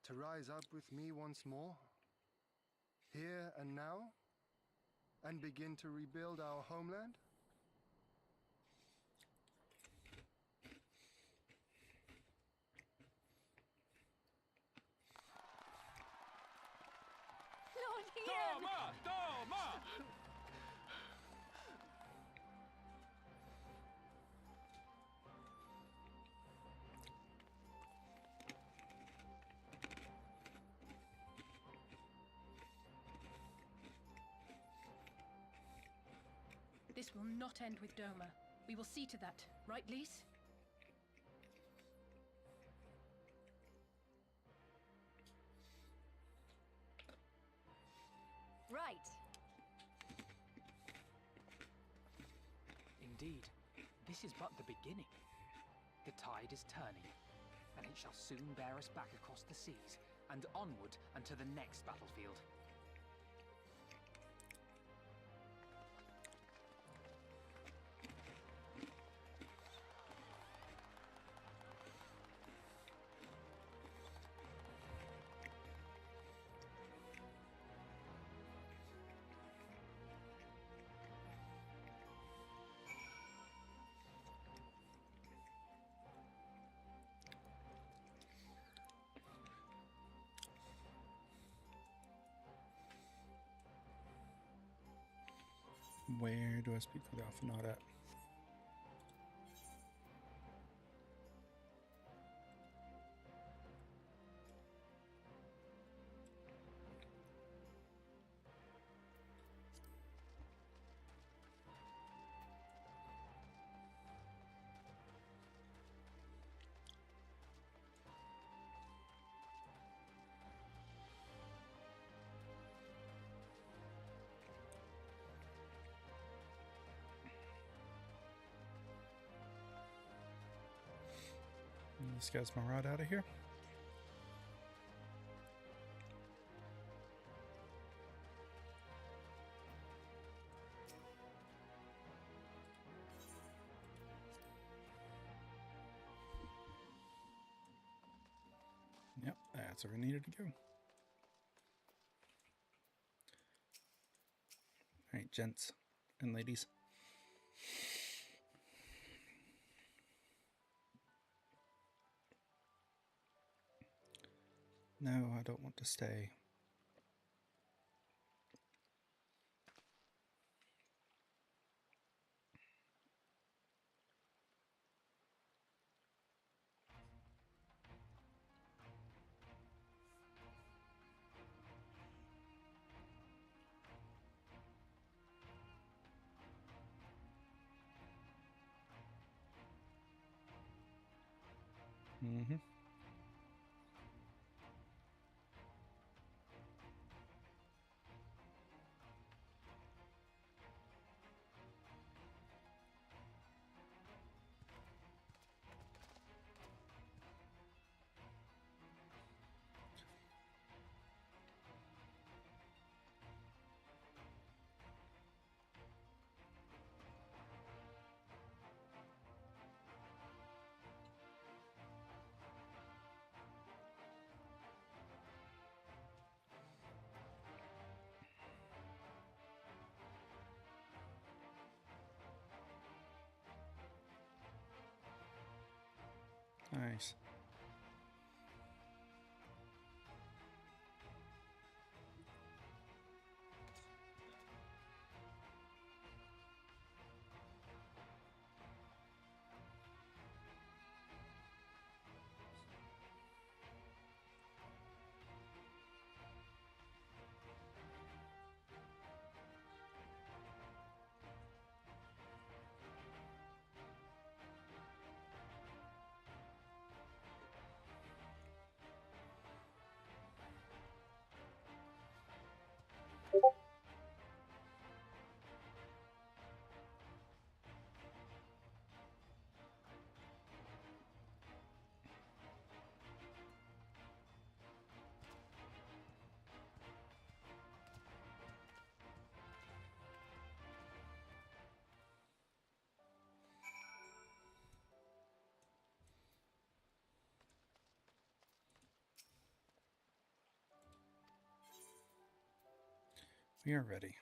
To rise up with me once more, here and now, and begin to rebuild our homeland? Lord Hien! Doma! Doma! This will not end with Doma. We will see to that, right, Lise? Right. Indeed, this is but the beginning. The tide is turning, and it shall soon bear us back across the seas and onward unto the next battlefield. Where do I speak with Alpha at? This guy's my rod out of here. Yep, that's where we needed to go. Alright, gents and ladies. No, I don't want to stay. Mm-hmm. Nice. We are ready.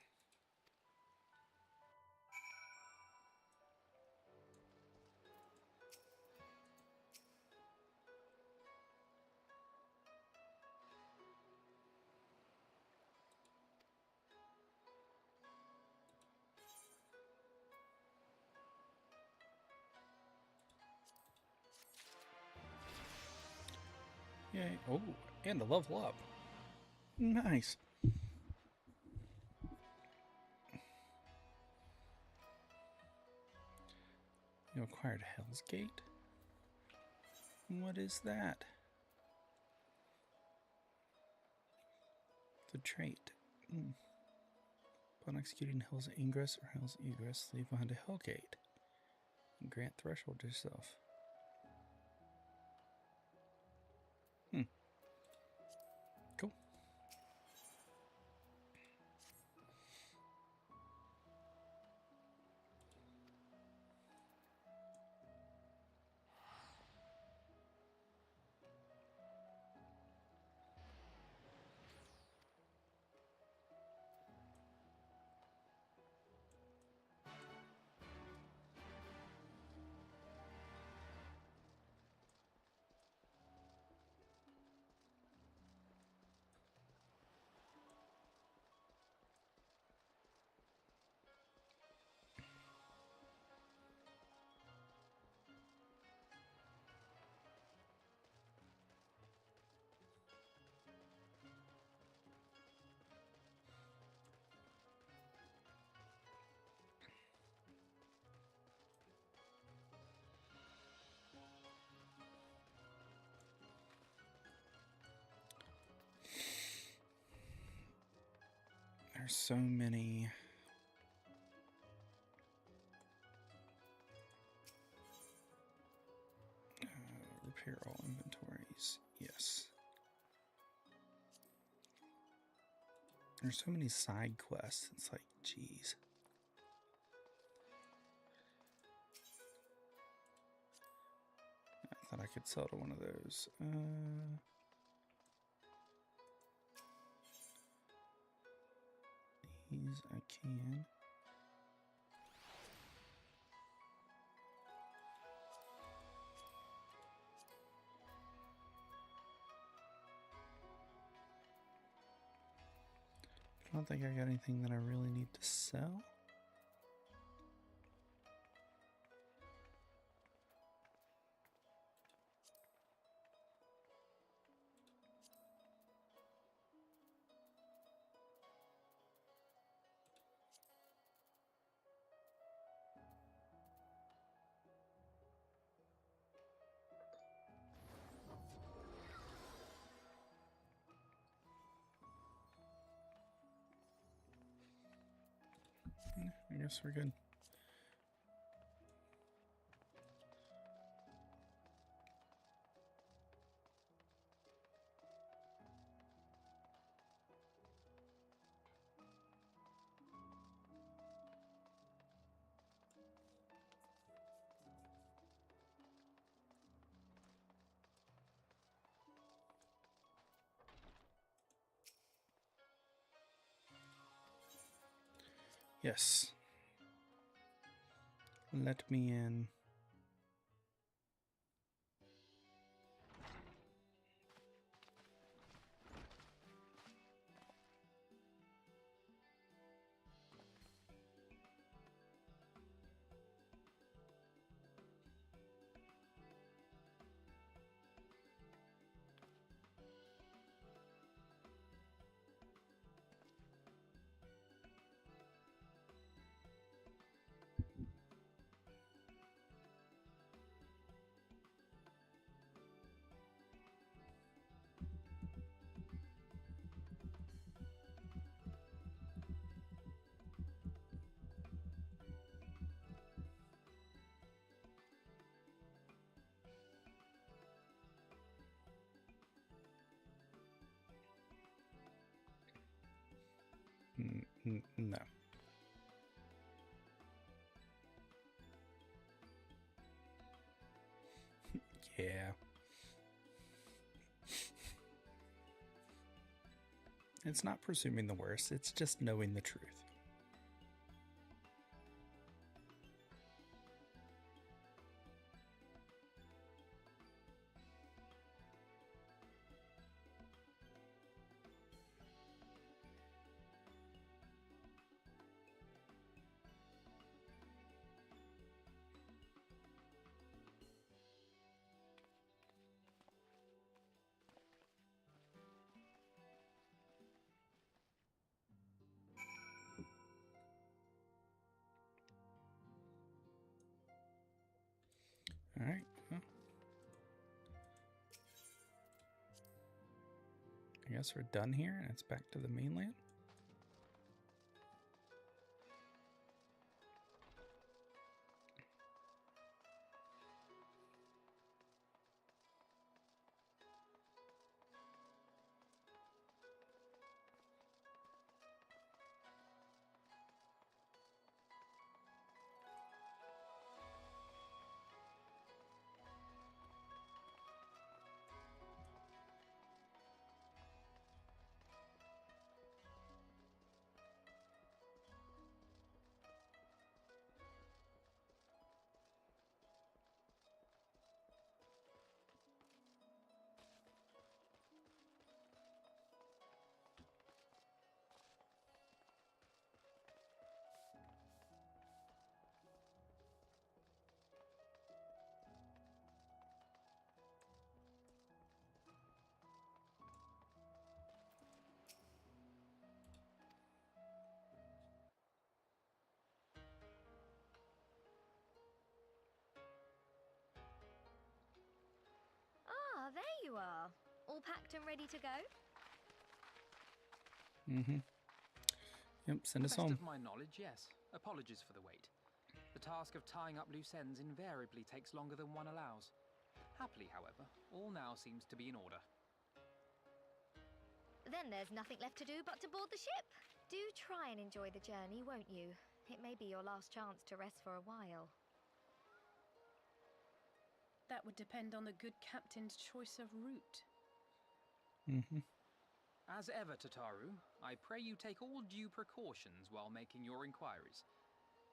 Yay. Oh, and a level up. Nice. You acquired Hell's Gate? What is that? The trait. Upon executing Hell's Ingress or Hell's Egress, leave behind a Hell Gate. And grant threshold to yourself. Cool. There's so many. Repair all inventories. Yes. There's so many side quests. It's like, geez. I thought I could sell to one of those. These I can. I don't think I got anything that I really need to sell. I guess we're good. Yes. Let me in. No. Yeah. It's not presuming the worst, it's just knowing the truth. All right. Well, I guess we're done here, and it's back to the mainland. Ah, there you are. All packed and ready to go? Mm-hmm. Yep, send us Best home. of my knowledge, yes. Apologies for the wait. The task of tying up loose ends invariably takes longer than one allows. Happily, however, all now seems to be in order. Then there's nothing left to do but to board the ship. Do try and enjoy the journey, won't you? It may be your last chance to rest for a while. That would depend on the good captain's choice of route. Mm-hmm. As ever, Tataru, I pray you take all due precautions while making your inquiries.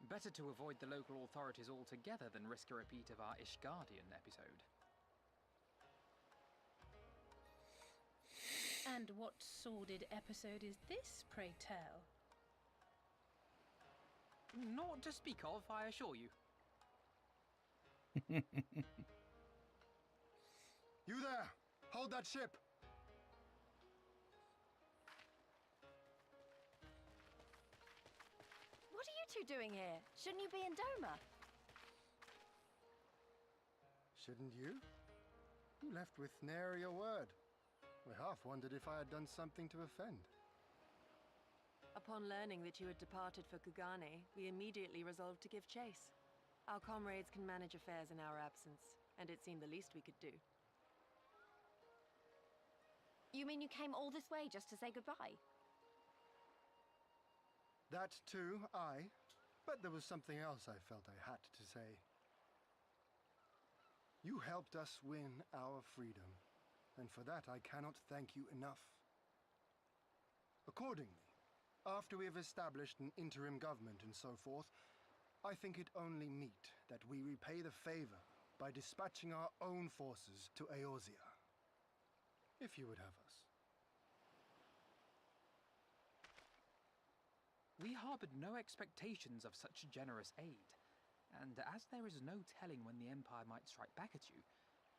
Better to avoid the local authorities altogether than risk a repeat of our Ishgardian episode. And what sordid episode is this, pray tell? Naught to speak of, I assure you. You there! Hold that ship! What are you two doing here? Shouldn't you be in Doma? Shouldn't you? You left with nary a word. I half wondered if I had done something to offend. Upon learning that you had departed for Kugane, we immediately resolved to give chase. Our comrades can manage affairs in our absence, and it seemed the least we could do. You mean you came all this way just to say goodbye? That too, aye. But there was something else I felt I had to say. You helped us win our freedom, and for that I cannot thank you enough. Accordingly, after we have established an interim government and so forth, I think it only meet that we repay the favor by dispatching our own forces to Eorzea. If you would have us. We harbored no expectations of such generous aid, and as there is no telling when the Empire might strike back at you,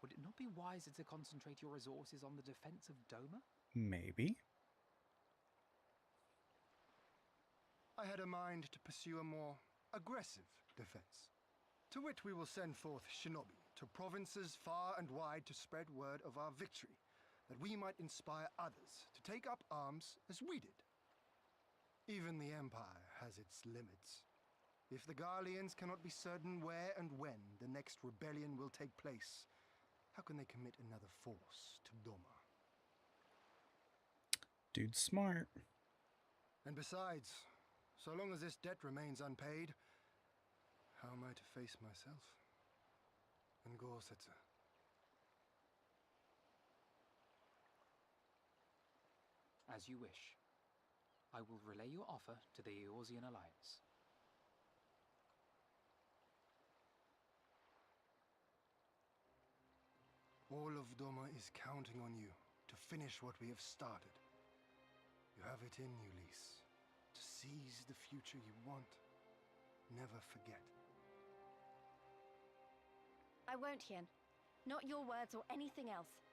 would it not be wiser to concentrate your resources on the defense of Doma? Maybe. I had a mind to pursue a more aggressive defense, to which we will send forth shinobi to provinces far and wide to spread word of our victory, that we might inspire others to take up arms as we did. Even the Empire has its limits. If the Garleans cannot be certain where and when the next rebellion will take place, how can they commit another force to Doma? Dude's smart. And besides, so long as this debt remains unpaid, how am I to face myself and Gorsetzer? As you wish. I will relay your offer to the Eorzean Alliance. All of Doma is counting on you to finish what we have started. You have it in you, Lise, to seize the future you want. Never forget. I won't, Hien. Not your words or anything else.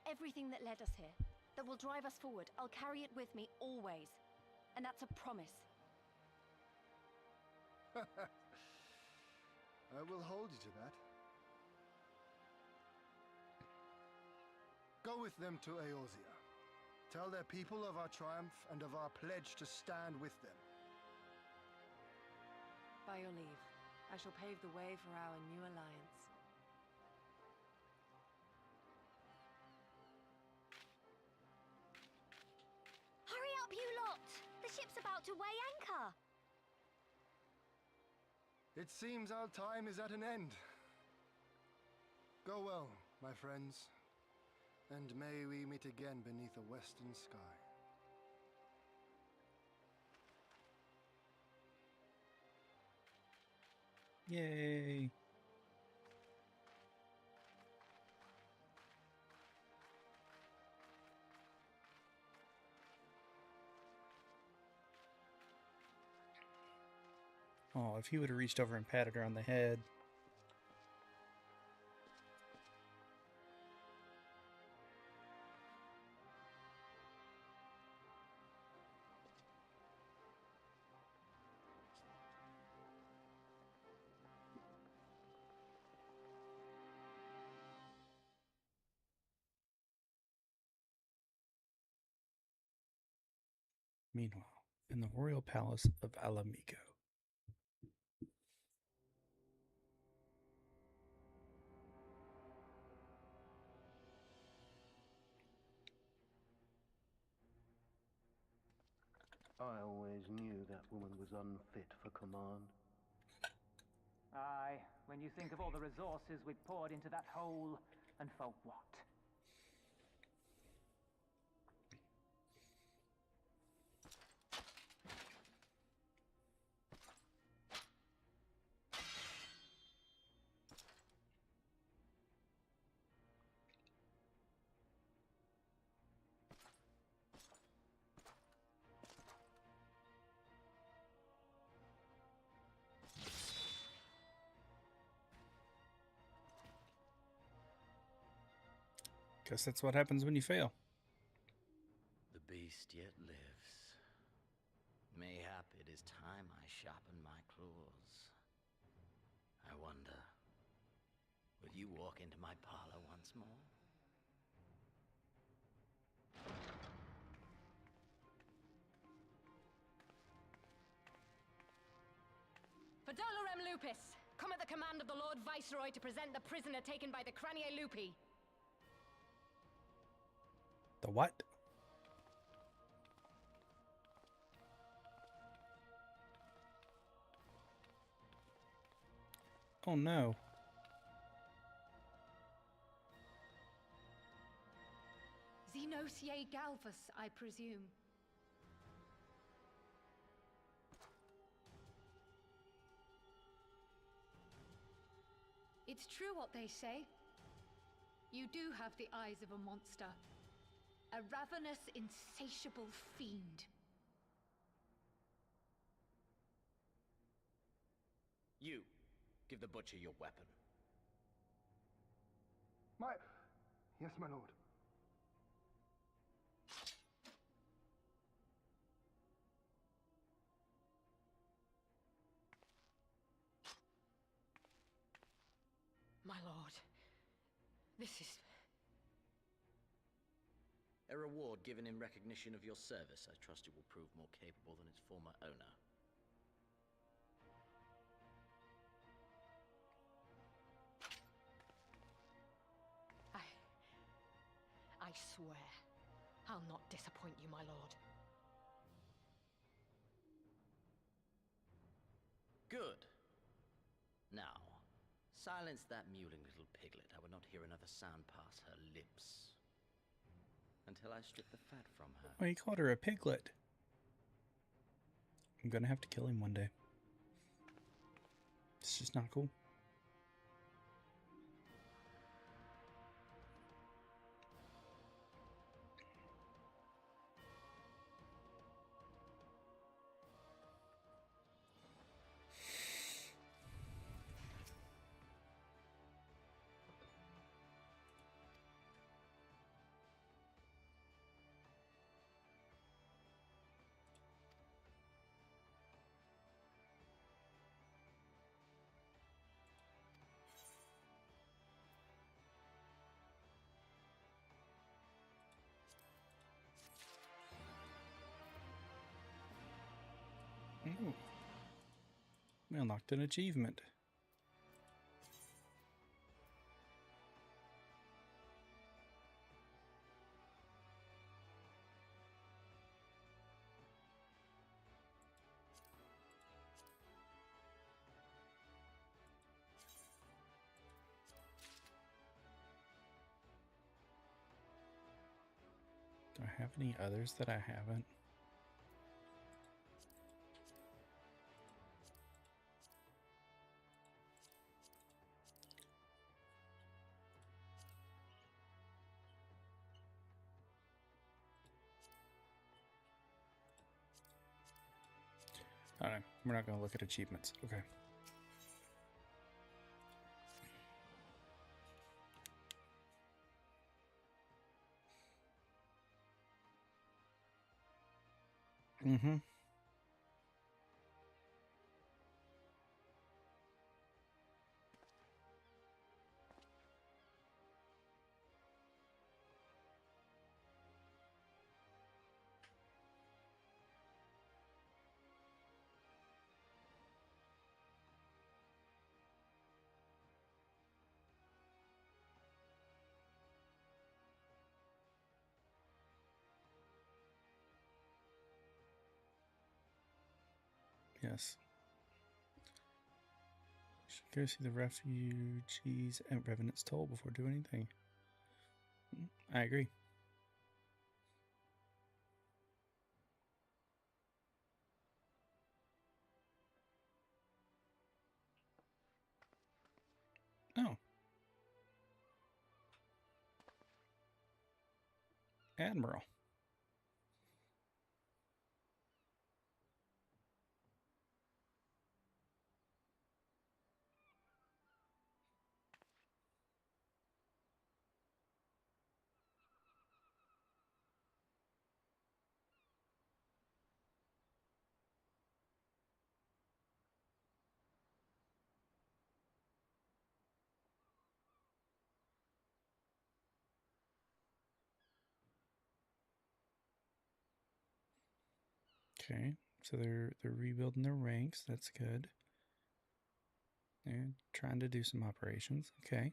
Everything that led us here, that will drive us forward, I'll carry it with me always. And that's a promise. I will hold you to that. Go with them to Eorzea. Tell their people of our triumph and of our pledge to stand with them. By your leave, I shall pave the way for our new alliance. Hurry up, you lot! The ship's about to weigh anchor! It seems our time is at an end. Go well, my friends, and may we meet again beneath a western sky. Yay! Oh, if he would have reached over and patted her on the head. Meanwhile, in the royal palace of Alamigo. I always knew that woman was unfit for command. Aye, when you think of all the resources we've poured into that hole, and for what? Guess that's what happens when you fail. The beast yet lives. Mayhap it is time I sharpen my claws. I wonder, will you walk into my parlor once more? For Dolorem Lupus, come at the command of the Lord Viceroy to present the prisoner taken by the Cranie Lupi. The what? Oh no. Xenosier Galvus, I presume. It's true what they say. You do have the eyes of a monster. A ravenous, insatiable fiend. You, give the butcher your weapon. Yes, my lord. My lord, this is... A reward given in recognition of your service. I trust it will prove more capable than its former owner. I swear, I'll not disappoint you, my lord. Good. Now, silence that mewling little piglet. I would not hear another sound pass her lips. Until I strip the fat from her. Oh, he called her a piglet. I'm gonna have to kill him one day. It's just not cool. Ooh. We unlocked an achievement. Do I have any others that I haven't? All right, we're not going to look at achievements. Okay. Mm-hmm. Yes. Should go see the refugees at Revenant's Toll before doing anything. I agree. Oh. Admiral. Okay, so they're rebuilding their ranks. That's good. They're trying to do some operations. Okay.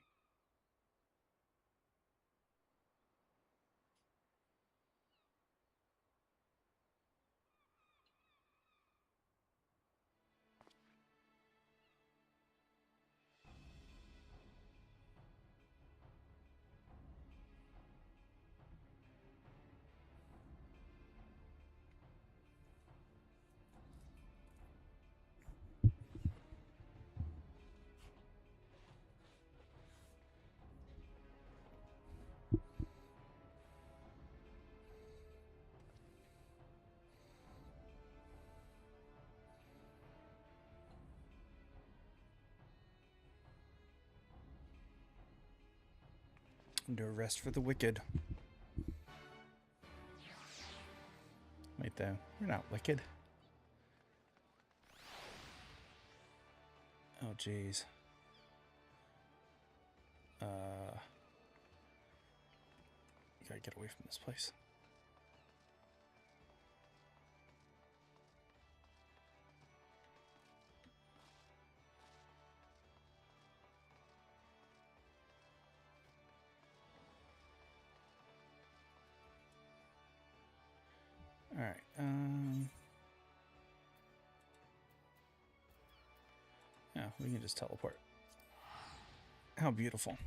Do a rest for the wicked. Wait, though. We're not wicked. Oh, jeez. Gotta get away from this place. All right. Yeah, we can just teleport. How beautiful.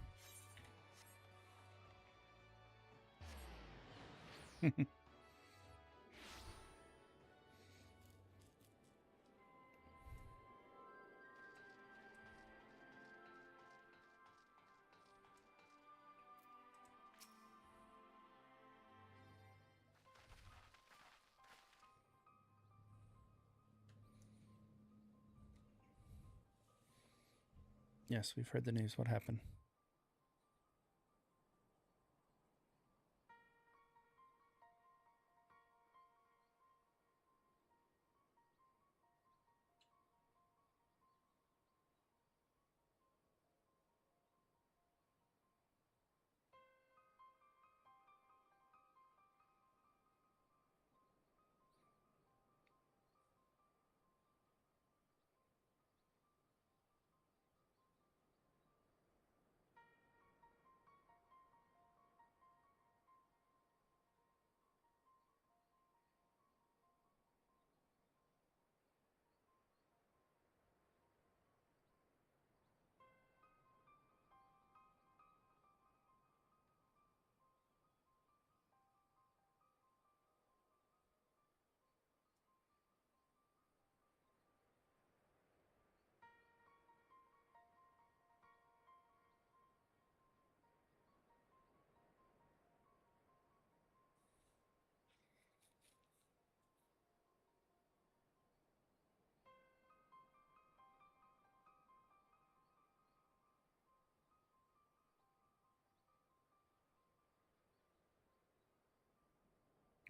Yes, we've heard the news. What happened?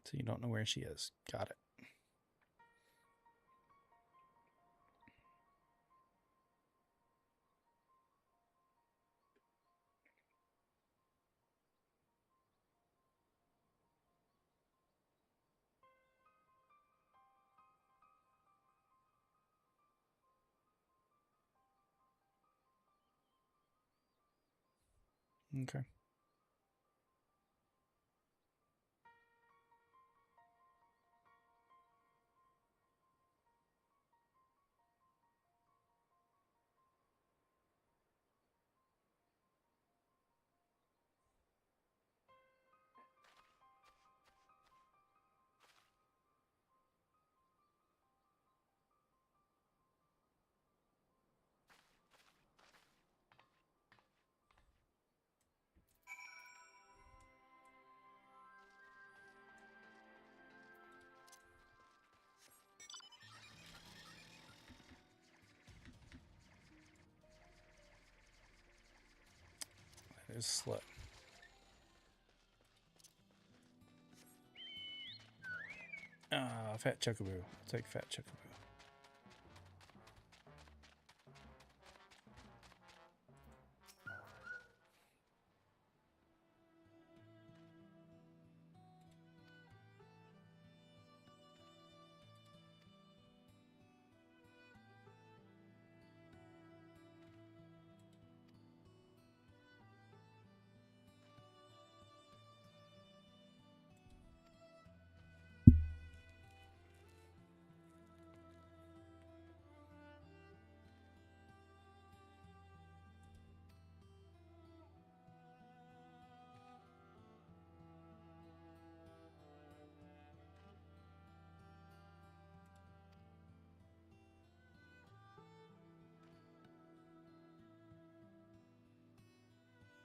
So you don't know where she is. Got it. Okay. That is slow. Fat Chocobo. Take Fat Chocobo.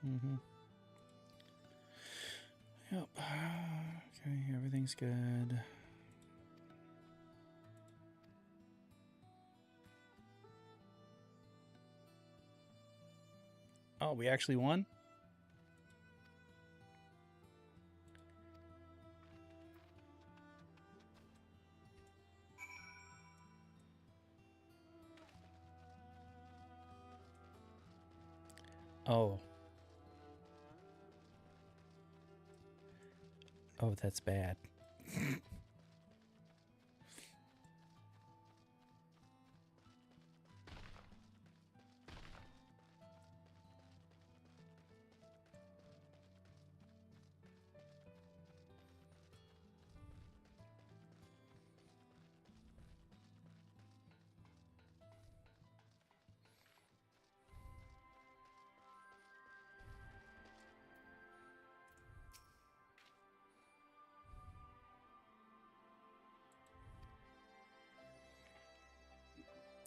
Mm-hmm. Yep. Okay, everything's good. Oh, we actually won? Oh. Oh, that's bad.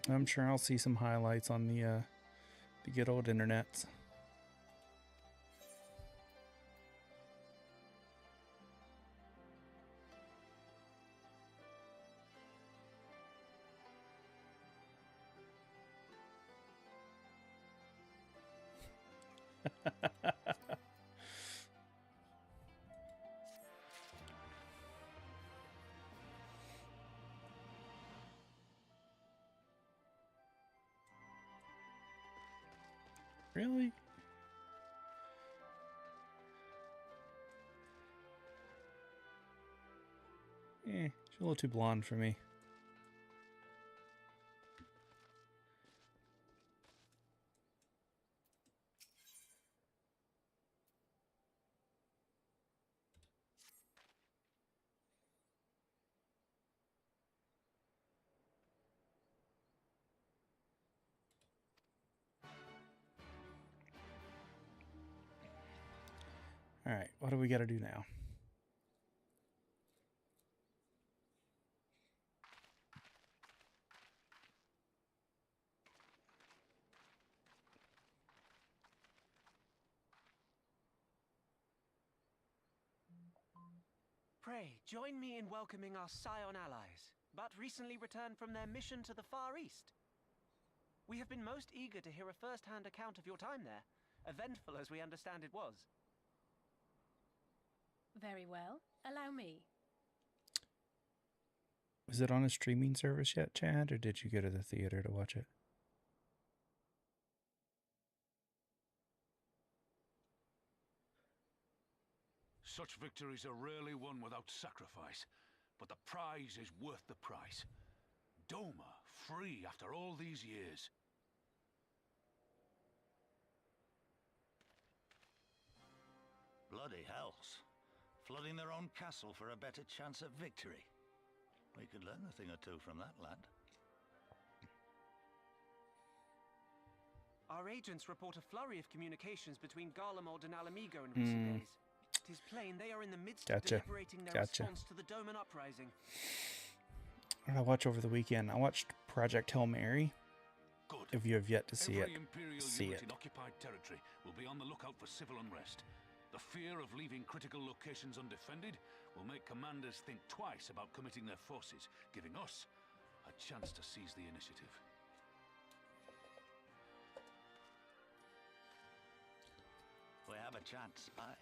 I'm sure I'll see some highlights on the good old internet. Really? She's a little too blonde for me. All right, what do we got to do now? Pray, join me in welcoming our Scion allies, but recently returned from their mission to the Far East. We have been most eager to hear a first-hand account of your time there, eventful as we understand it was. Very well. Allow me. Is it on a streaming service yet, Chad, or did you go to the theater to watch it? Such victories are rarely won without sacrifice, but the prize is worth the price. Doma, free after all these years. Bloody hells. Flooding their own castle for a better chance at victory. We could learn a thing or two from that lad. Our agents report a flurry of communications between Garlemald and Alamigo in recent days. Tis plain they are in the midst of deliberating their response to the Doman uprising. What did I watch over the weekend? I watched Project Hail Mary. Good. If you have yet to see Every it, Imperial see unit it. in occupied territory will be on the lookout for civil unrest. The fear of leaving critical locations undefended will make commanders think twice about committing their forces, giving us a chance to seize the initiative. We have a chance, aye.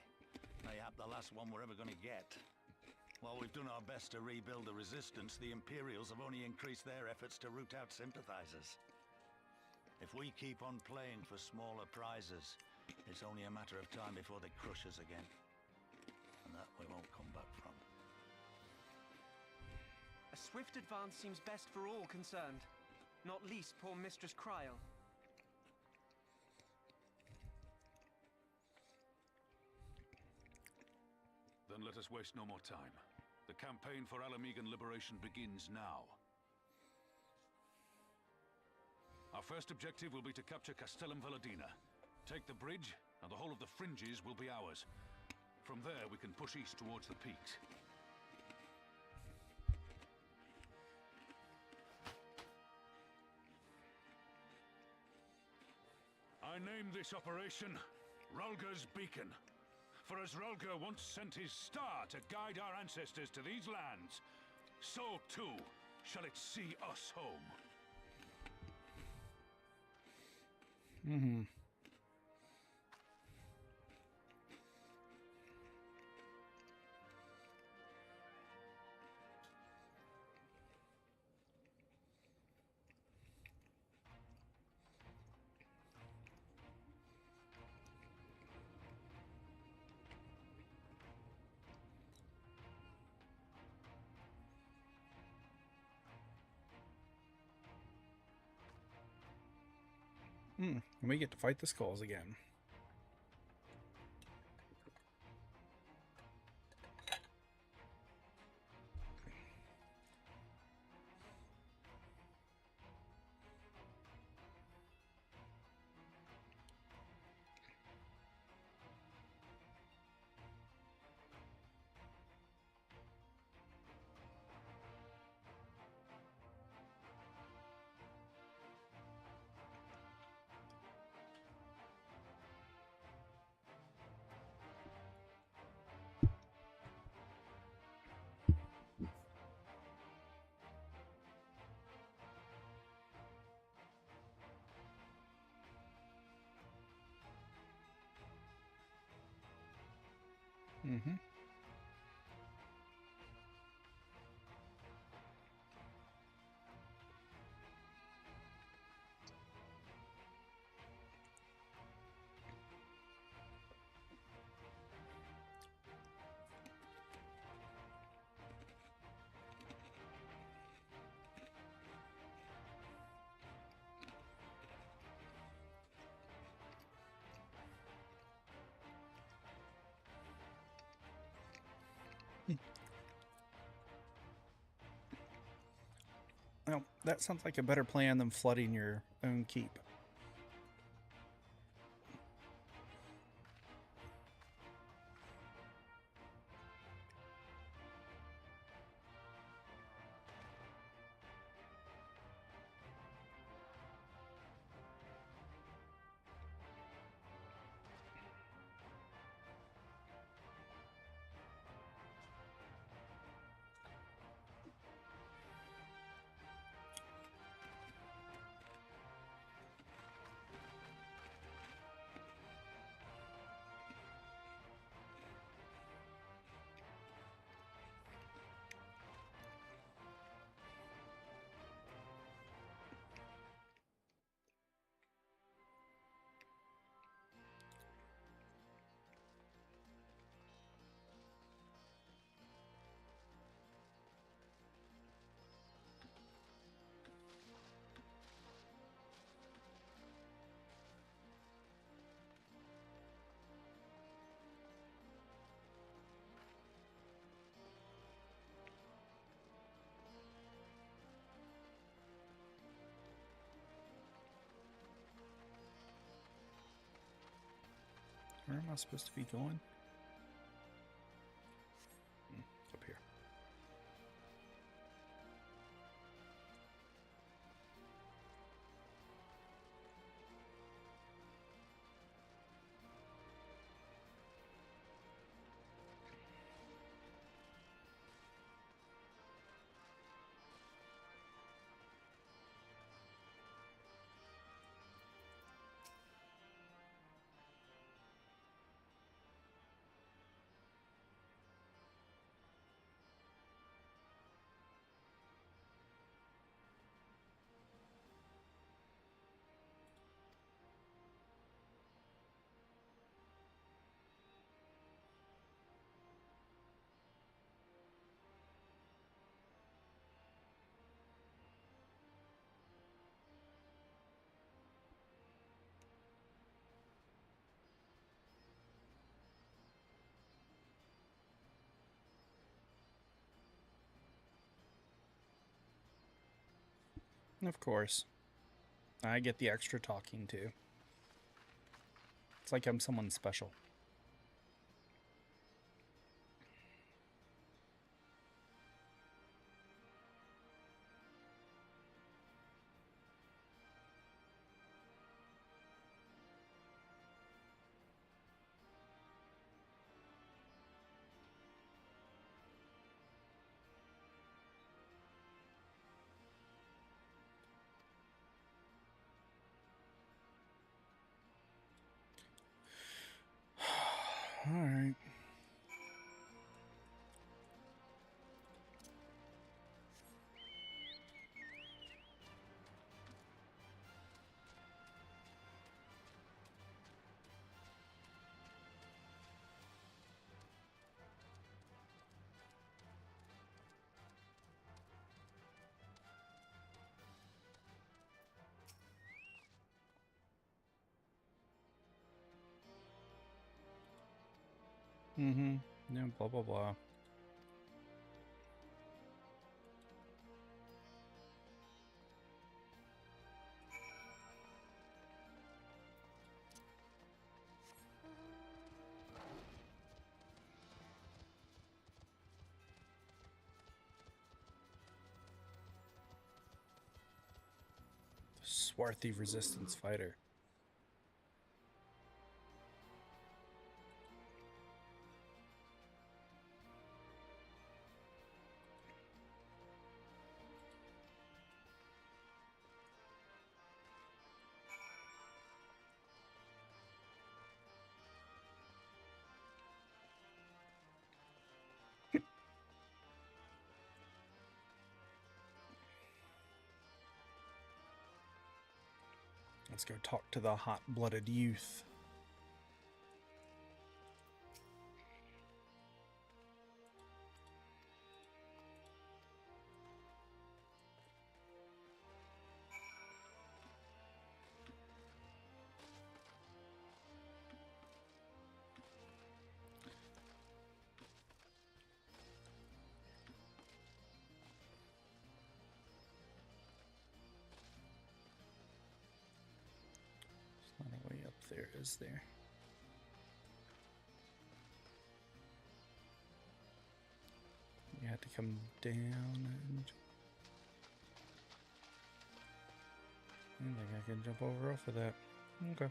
Mayhap the last one we're ever going to get. While we've done our best to rebuild the resistance, the Imperials have only increased their efforts to root out sympathizers. If we keep on playing for smaller prizes, it's only a matter of time before they crush us again. And that we won't come back from. A swift advance seems best for all concerned, not least poor Mistress Kryl. Then let us waste no more time. The campaign for Alamigan liberation begins now. Our first objective will be to capture Castellum Valadina. Take the bridge, and the whole of the fringes will be ours. From there, we can push east towards the peaks. I name this operation Rulga's Beacon. For as Rulga once sent his star to guide our ancestors to these lands, so too shall it see us home. Mm-hmm. And we get to fight the skulls again. Mm-hmm. Well, that sounds like a better plan than flooding your own keep. Where am I supposed to be going? Up here. Of course. I get the extra talking too. It's like I'm someone special. All right. Mm-hmm. Yeah, blah, blah, blah. Swarthy resistance fighter. Let's go talk to the hot-blooded youth. There's not a way up there, is there? You have to come down and... I think I can jump over off of that. Okay.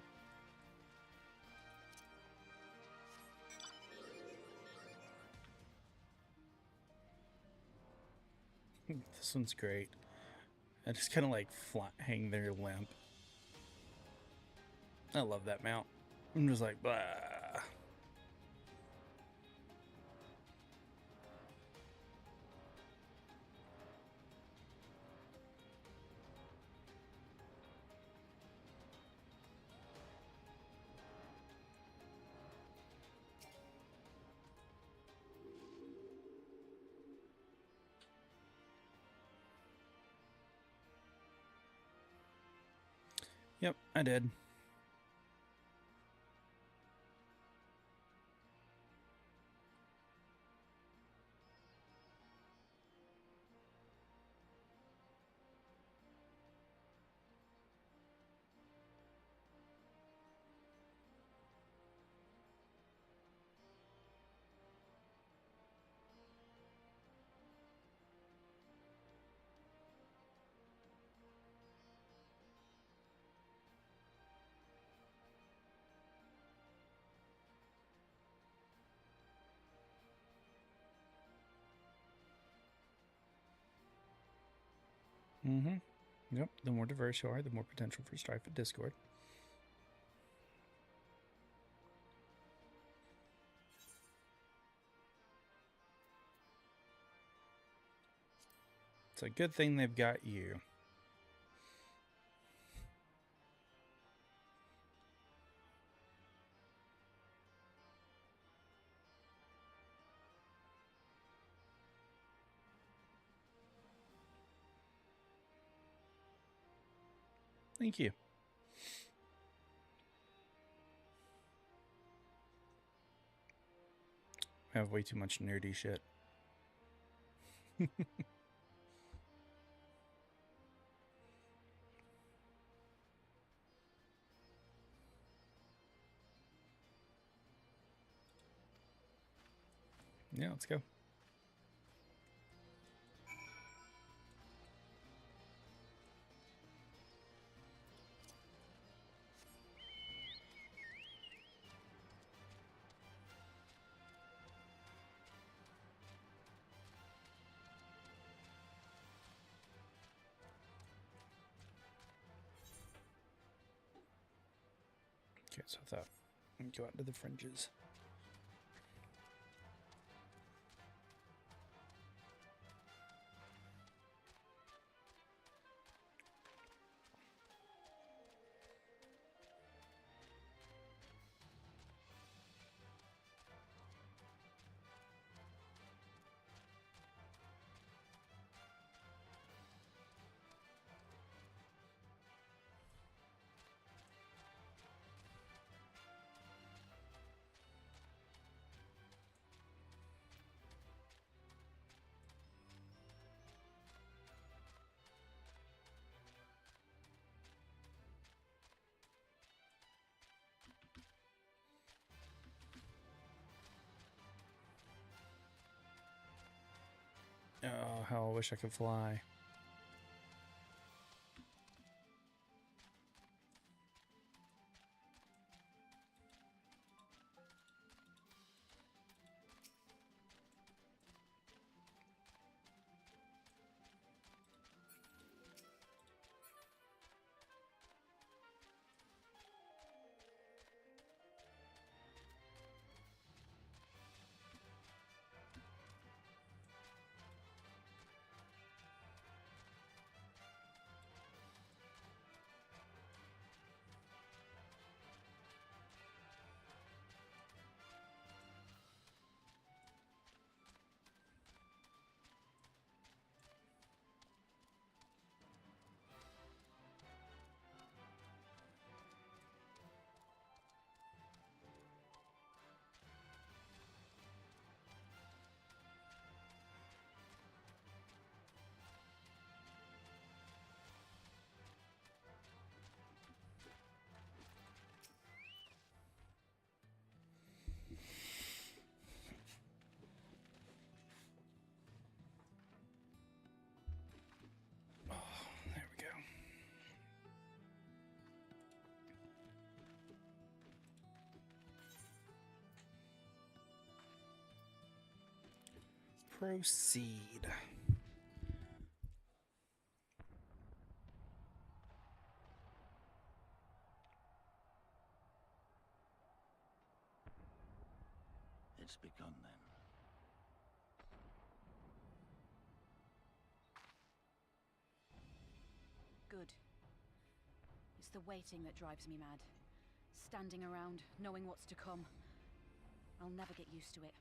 This one's great. I just kind of like hang there limp. I love that mount. I'm just like, blah. Yep, I did. Mm-hmm. Yep. The more diverse you are, the more potential for strife and discord. It's a good thing they've got you. Thank you. I have way too much nerdy shit. Yeah, let's go. Okay, so I thought I'd go out to the fringes. Oh, how I wish I could fly. There we go. Proceed. It's begun then. Good. It's the waiting that drives me mad. Standing around, knowing what's to come. I'll never get used to it.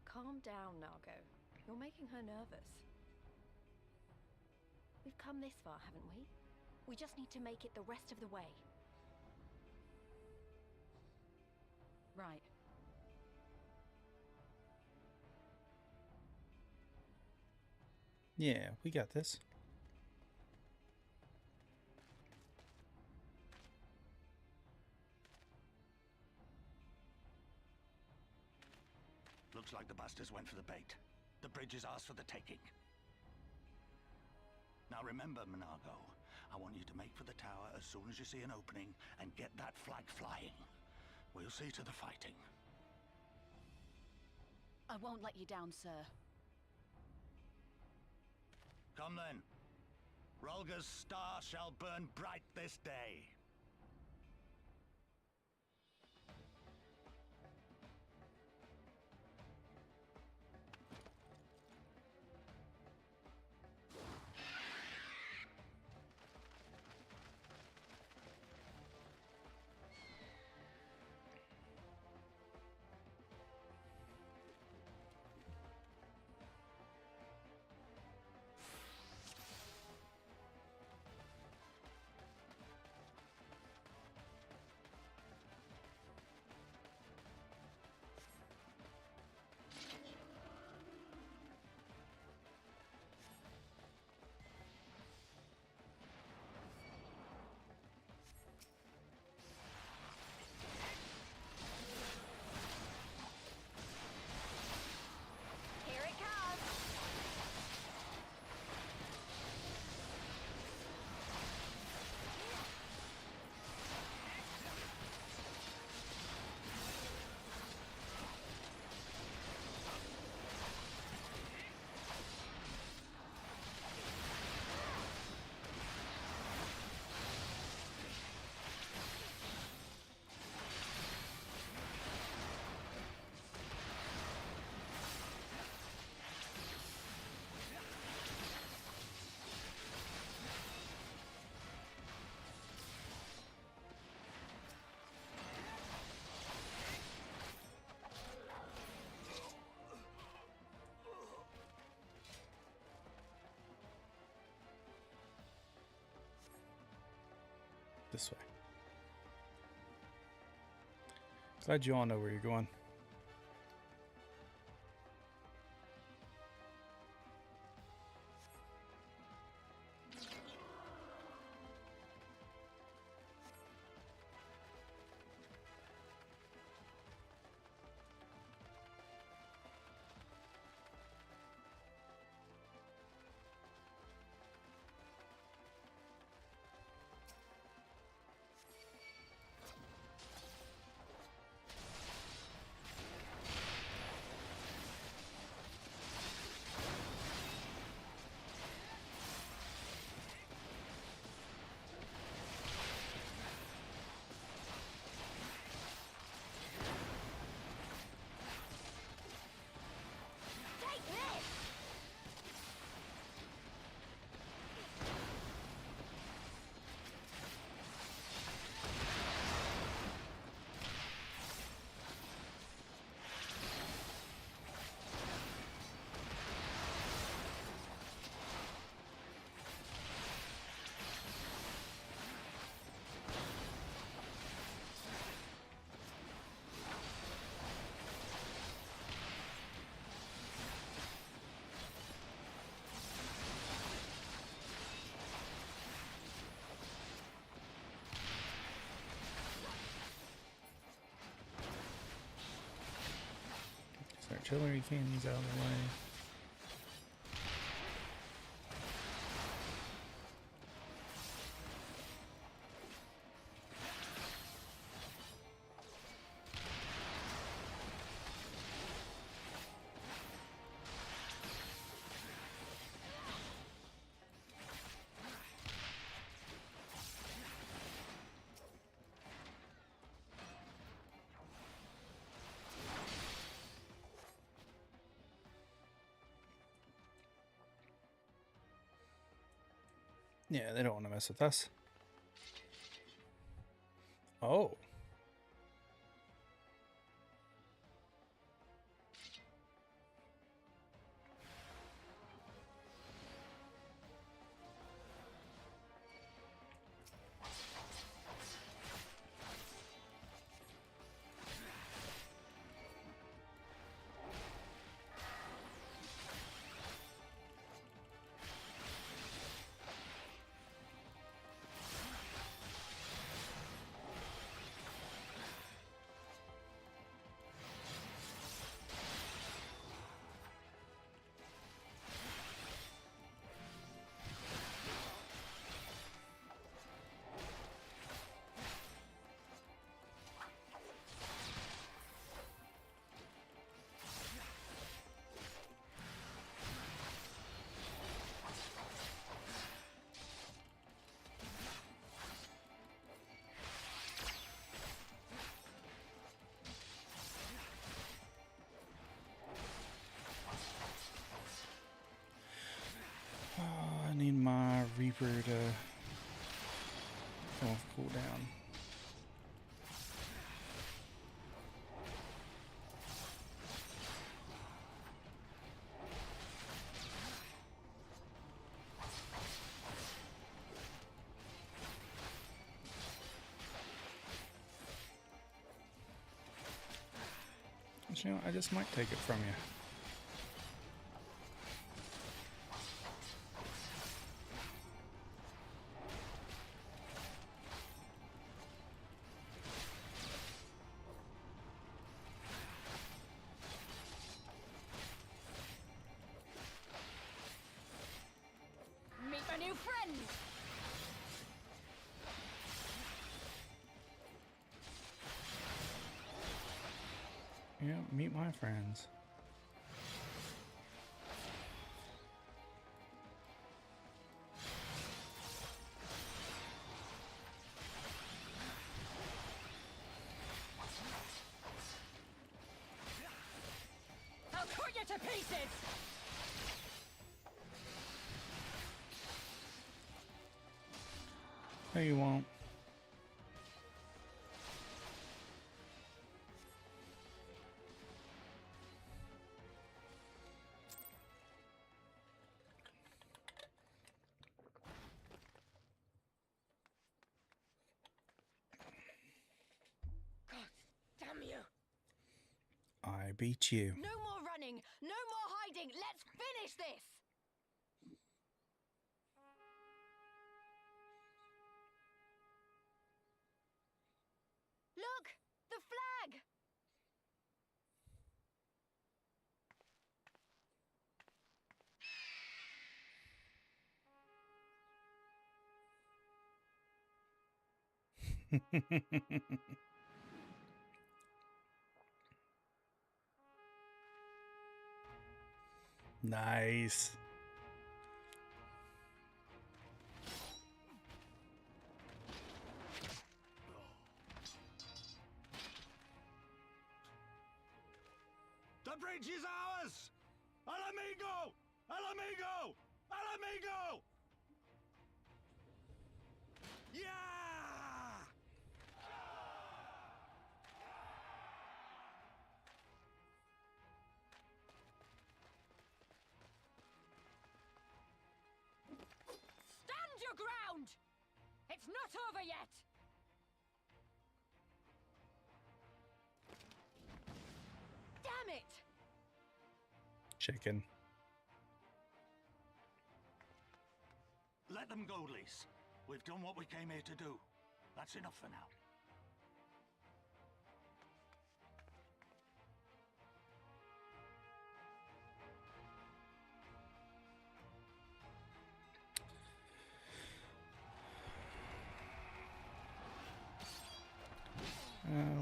Calm down, Nargo. You're making her nervous. We've come this far, haven't we? We just need to make it the rest of the way. Right. Yeah, we got this. Looks like the bastards went for the bait. The bridge is ours for the taking. Now remember, Monargo, I want you to make for the tower as soon as you see an opening and get that flag flying. We'll see to the fighting. I won't let you down, sir. Come then. Rolga's star shall burn bright this day. Here it comes! This way. Glad you all know where you're going. Artillery cannons out of the way. Yeah, they don't want to mess with us. Oh. for her to come off cooldown. But, you know, I just might take it from you. Meet my new friends! Yeah, meet my friends. I'll cut you to pieces! No, you won't. Damn you! I beat you. No more running! No more hiding! Let's finish this! Look! The flag! Nice. The bridge is ours! Al amigo! Al amigo! Al amigo! Yeah! Stand your ground! It's not over yet! Damn it! Chicken. Let them go, Lise. We've done what we came here to do. That's enough for now.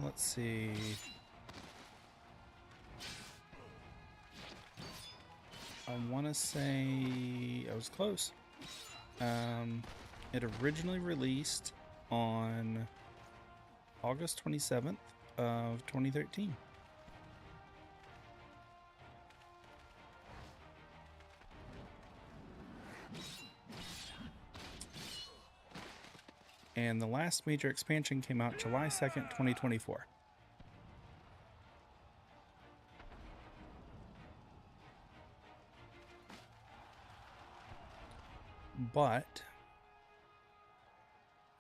Let's see. I want to say I was close. It originally released on August 27th of 2013. And the last major expansion came out July 2nd, 2024. But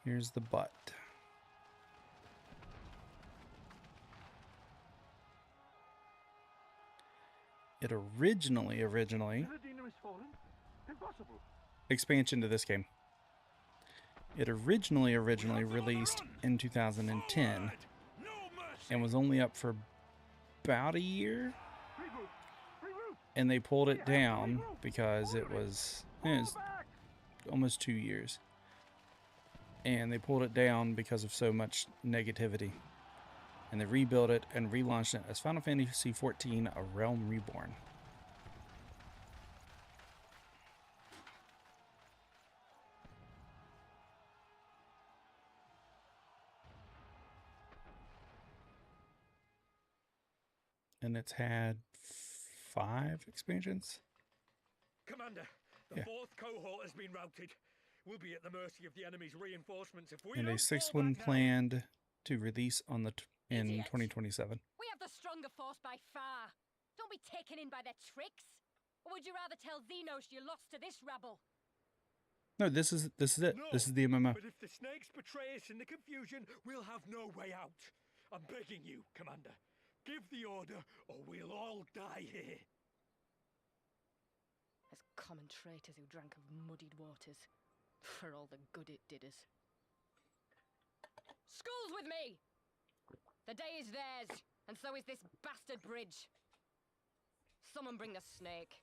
here's the but. It originally expansion to this game. It originally released in 2010 and was only up for about a year, and they pulled it down because it was almost 2 years, and they pulled it down because of so much negativity, and they rebuilt it and relaunched it as Final Fantasy XIV: A Realm Reborn. And it's had 5 expansions. Commander, the fourth cohort has been routed. we'll be at the mercy of the enemy's reinforcements if we And a don't sixth fall one back now. planned to release on the in Idiot. 2027. We have the stronger force by far. Don't be taken in by their tricks. Or would you rather tell Xenos you lost to this rabble? No, this is it. No, This is the MMO. But if the snakes betray us in the confusion, we'll have no way out. I'm begging you, Commander. Give the order, or we'll all die here. As common traitors who drank of muddied waters. For all the good it did us. School's with me! The day is theirs, and so is this bastard bridge. Someone bring the snake.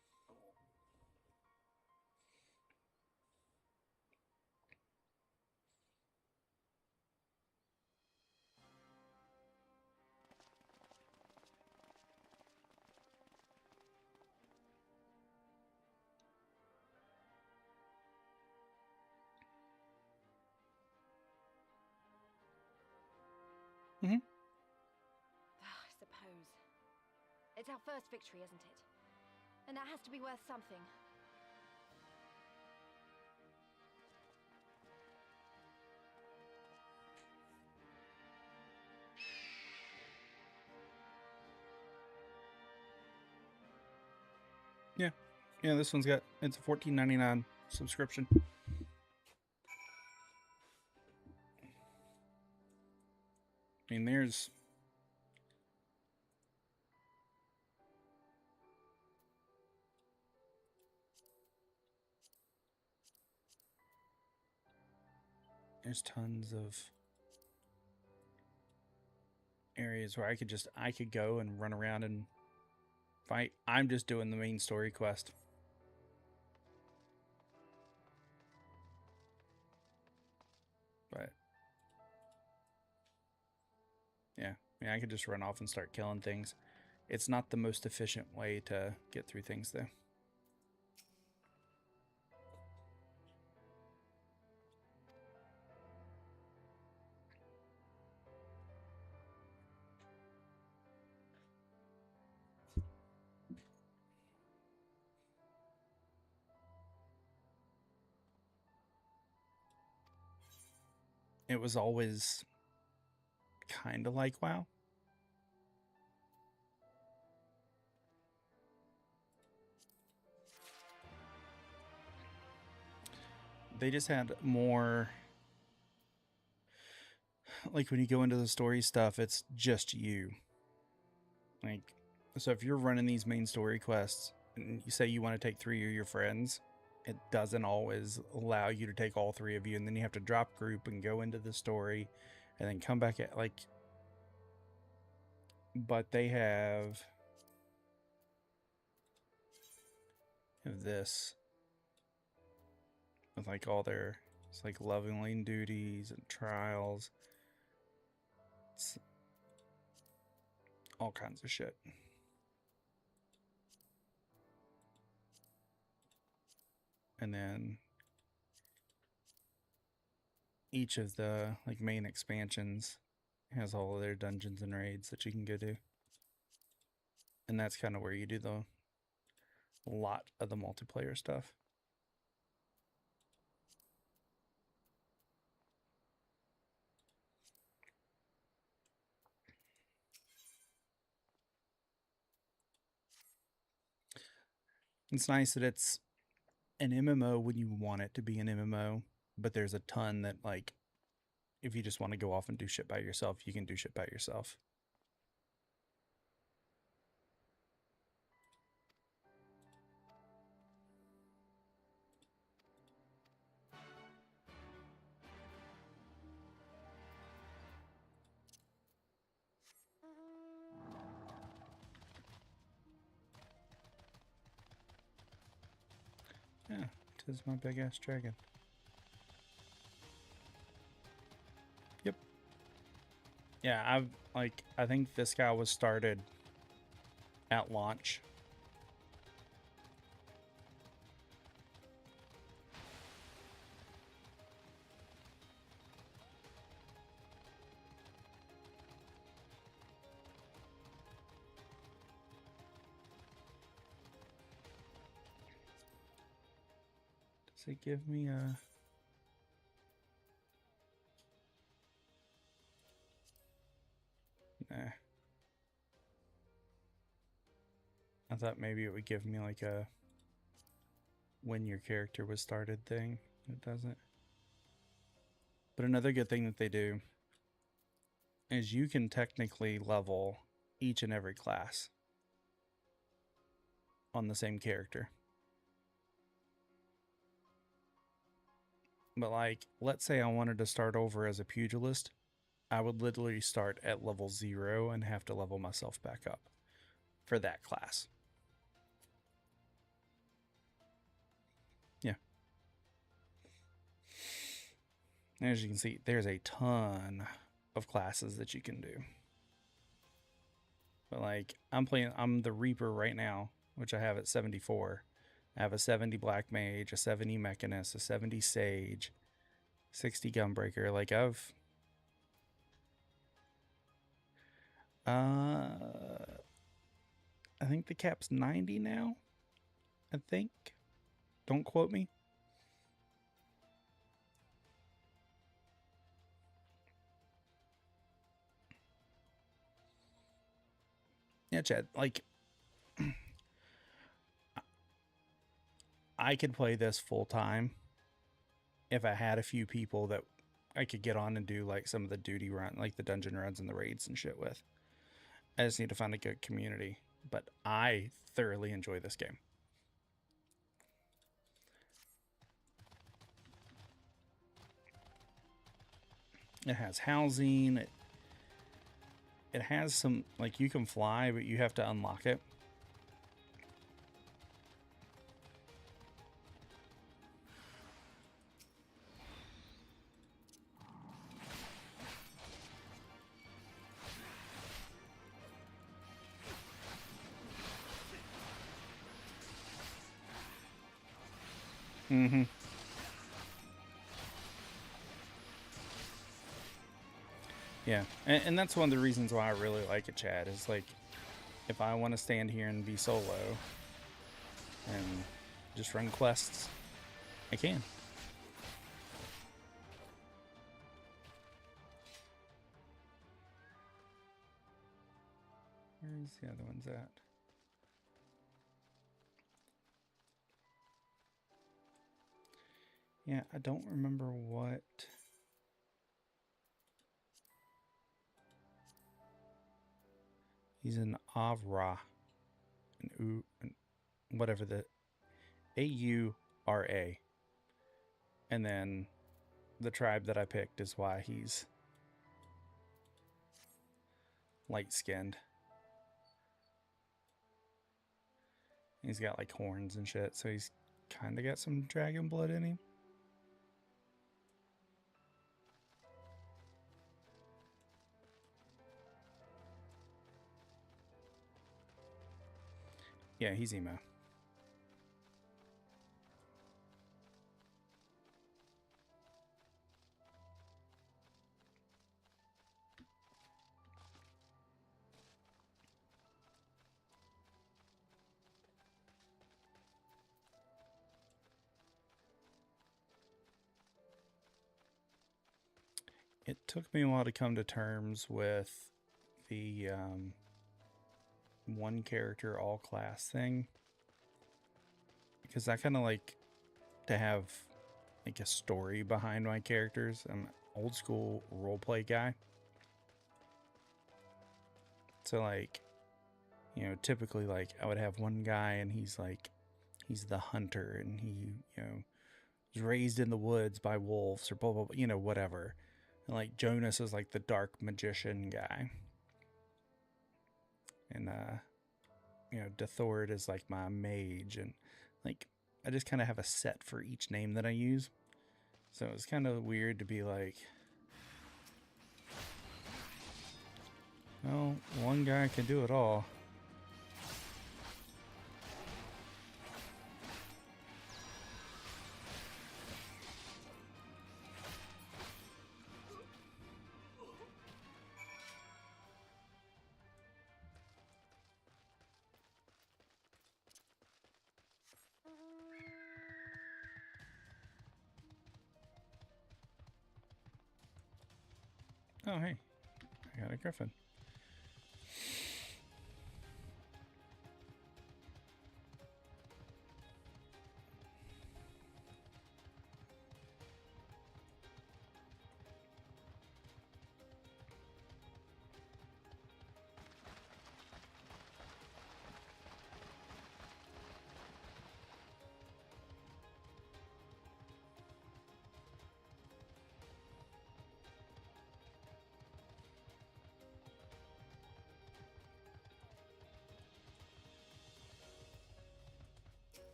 Mm-hmm. I suppose. It's our first victory, isn't it? And that has to be worth something. Yeah, this one's got, it's a $14.99 subscription. I mean, there's tons of areas where I could go and run around and fight. I'm just doing the main story quest. But yeah, I mean, I could just run off and start killing things. It's not the most efficient way to get through things, though. It was always kind of like WoW. They just had more, like when you go into the story stuff, it's just you. Like, so if you're running these main story quests and you say you want to take 3 of your friends, it doesn't always allow you to take all 3 of you, and then you have to drop group and go into the story and then come back at, like, but they have this with like all their, it's like leveling duties and trials. It's all kinds of shit. And then each of the like main expansions has all of their dungeons and raids that you can go to. And that's kind of where you do the lot of the multiplayer stuff. It's nice that it's an MMO when you want it to be an MMO, but there's a ton that, like, if you just want to go off and do shit by yourself, you can do shit by yourself. Yeah, 'tis my big ass dragon. Yep. Yeah, I think this guy was started at launch. Does it give me a... I thought maybe it would give me like a when your character was started thing. It doesn't. But another good thing that they do is you can technically level each and every class on the same character. But like, let's say I wanted to start over as a pugilist, I would literally start at level 0 and have to level myself back up for that class. Yeah. As you can see, there's a ton of classes that you can do. But like, I'm the Reaper right now, which I have at 74. I have a 70 Black Mage, a 70 Mechanist, a 70 Sage, 60 Gunbreaker. Like I think the cap's 90 now. I think. Don't quote me. Yeah, Chad, like I could play this full time if I had a few people that I could get on and do like some of the duty run, like the dungeon runs and the raids and shit with. I just need to find a good community, but I thoroughly enjoy this game. It has housing. It has some, like, you can fly, but you have to unlock it. Mm-hmm. Yeah, and that's one of the reasons why I really like it, Chad, is like, if I want to stand here and be solo and just run quests, I can. Where's the other ones at? Yeah, I don't remember what... He's an Avra. Whatever the... A-U-R-A. And then the tribe that I picked is why he's light-skinned. He's got like horns and shit, so he's kind of got some dragon blood in him. Yeah, he's emo. It took me a while to come to terms with the one character all class thing, because I kind of like to have like a story behind my characters. I'm an old school roleplay guy, so like, you know, typically like I would have one guy and he's the hunter and he, you know, was raised in the woods by wolves or blah blah blah, you know, whatever. And like Jonas is like the dark magician guy. And you know, Dethord is like my mage, and like I just kind of have a set for each name that I use. So it's kind of weird to be like, well, one guy can do it all. Oh, hey, I got a griffin.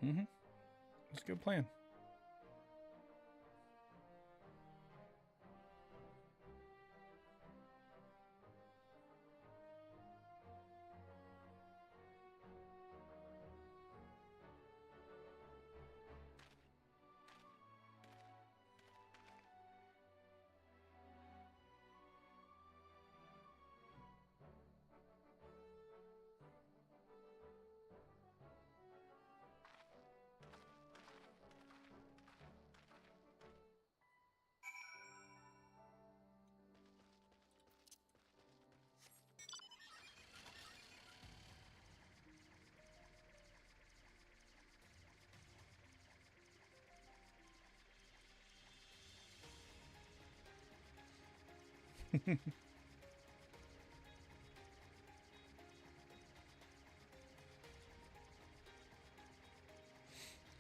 Mm-hmm. That's a good plan.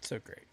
So great.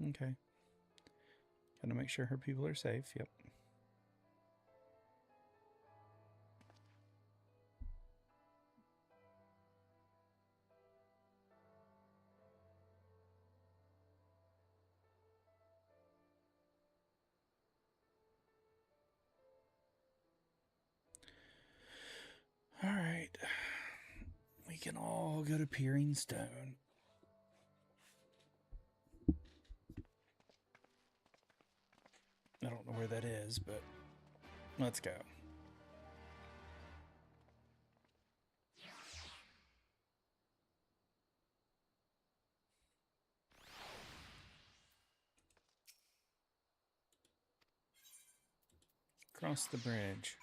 Okay. Gotta make sure her people are safe. Yep. All right. We can all go to Peering Stone. I don't know where that is, but let's go. Cross the bridge.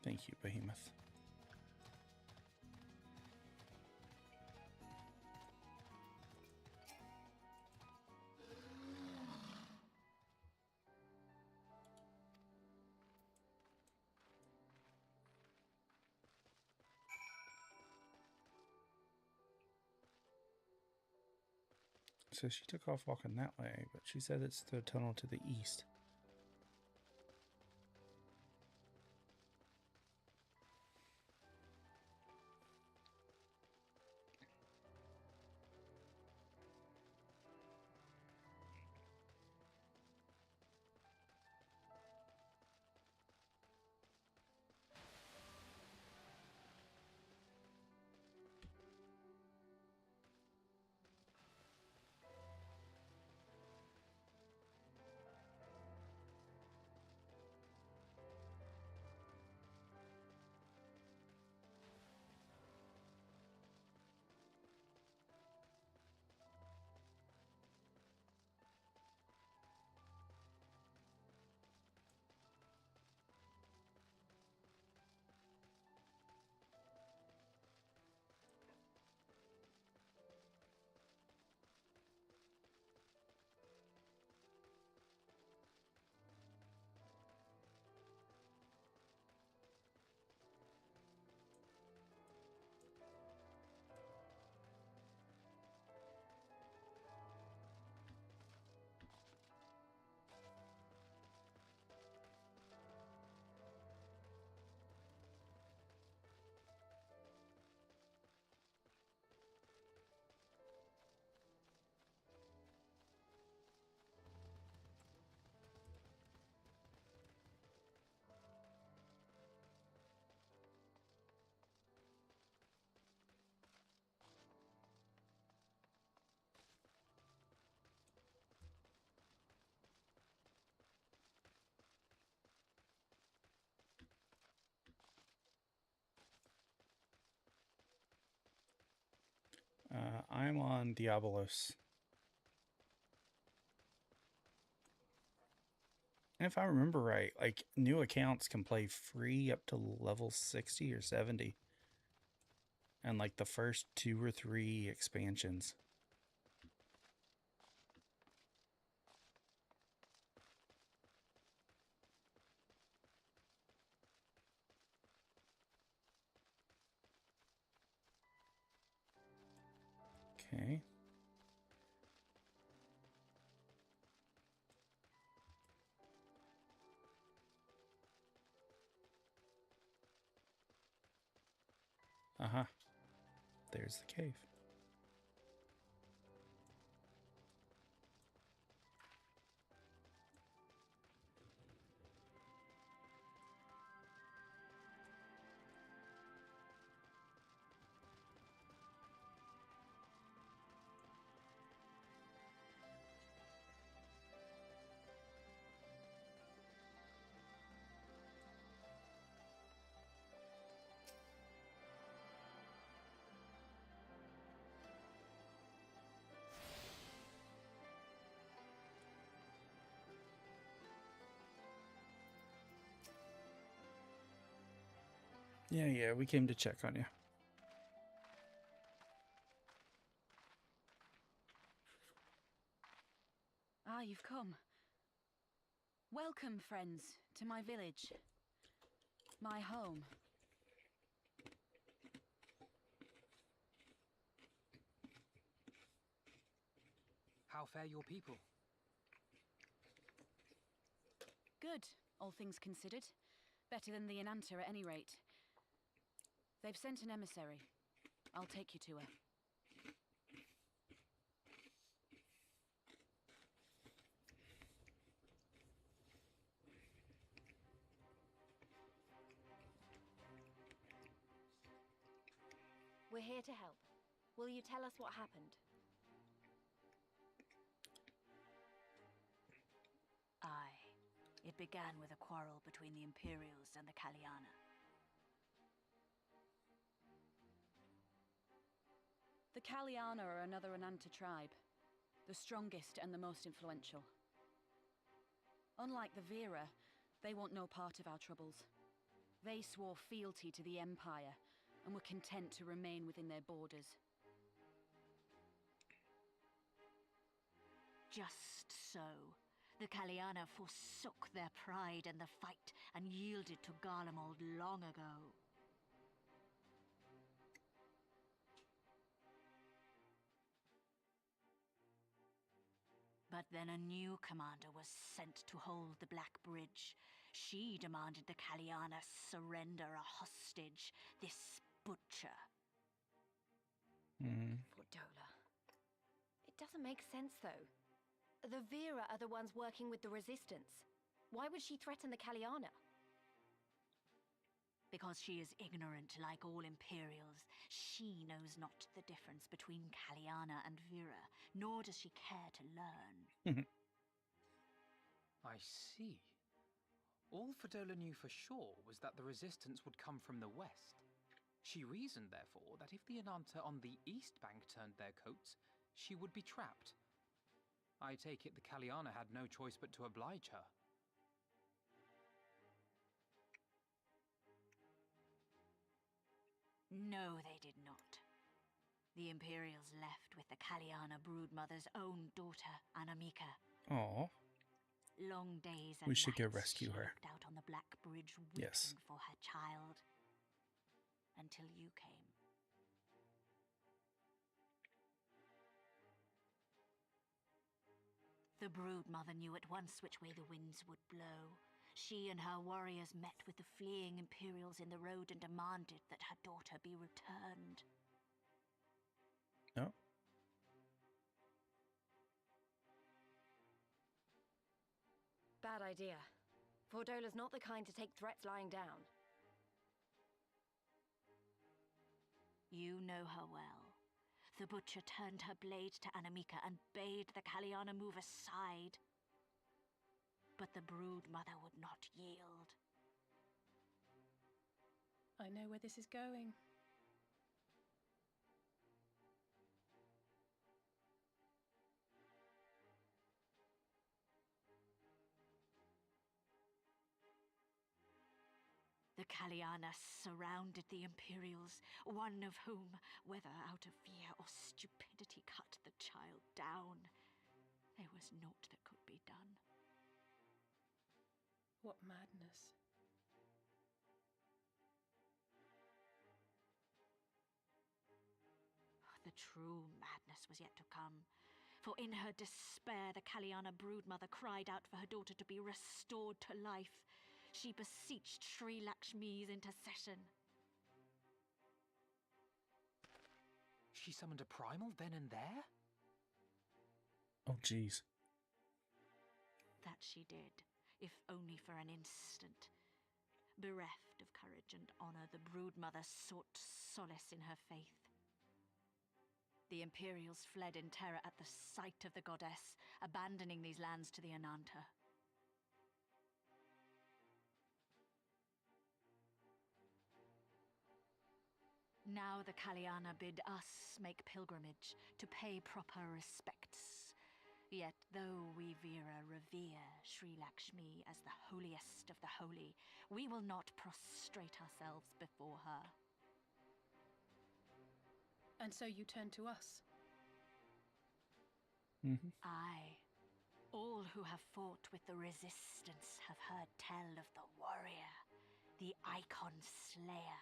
Thank you, Behemoth. So she took off walking that way, but she said it's the tunnel to the east. I'm on Diabolos. And if I remember right, like new accounts can play free up to level 60 or 70. And like the first 2 or 3 expansions. Okay. Uh-huh. There's the cave. Yeah, we came to check on you. Ah, you've come. Welcome, friends, to my village. My home. How fare your people? Good, all things considered. Better than the Enanta at any rate. They've sent an emissary. I'll take you to her. We're here to help. Will you tell us what happened? Aye. It began with a quarrel between the Imperials and the Kaliana. The Kaliana are another Enanta tribe. The strongest and the most influential. Unlike the Vera, they want no part of our troubles. They swore fealty to the Empire, and were content to remain within their borders. Just so. The Kaliana forsook their pride in the fight and yielded to Garlemald long ago. But then a new commander was sent to hold the Black Bridge. She demanded the Kaliana surrender a hostage, this butcher. Fordola. It doesn't make sense, though. The Vera are the ones working with the Resistance. Why would she threaten the Kaliana? Because she is ignorant like all Imperials. She knows not the difference between Kaliana and Vera, nor does she care to learn. I see. All Fordola knew for sure was that the resistance would come from the west. She reasoned, therefore, that if the Enanta on the east bank turned their coats, she would be trapped. I take it the Kaliana had no choice but to oblige her. No, they did not. The Imperials left with the Kaliana broodmother's own daughter, Anamika. Oh. Long days and We should go nights rescue she her. looked out on the Black Bridge weeping Yes. for her child. Until you came. The broodmother knew at once which way the winds would blow. She and her warriors met with the fleeing Imperials in the road and demanded that her daughter be returned. No. Bad idea. Fordola's not the kind to take threats lying down. You know her well. The butcher turned her blade to Anamika and bade the Kaliana move aside. But the broodmother would not yield. I know where this is going. The Kaliana surrounded the Imperials, one of whom, whether out of fear or stupidity, cut the child down. There was naught that could be done. What madness. The true madness was yet to come. For in her despair, the Kaliana broodmother cried out for her daughter to be restored to life. She beseeched Sri Lakshmi's intercession. She summoned a primal then and there? Oh, jeez. That she did, if only for an instant. Bereft of courage and honor, the broodmother sought solace in her faith. The Imperials fled in terror at the sight of the goddess, abandoning these lands to the Ananta. Now the Kaliana bid us make pilgrimage to pay proper respects. Yet though we Veera revere Sri Lakshmi as the holiest of the holy, we will not prostrate ourselves before her. And so you turn to us? Aye. All who have fought with the resistance have heard tell of the warrior, the Icon Slayer.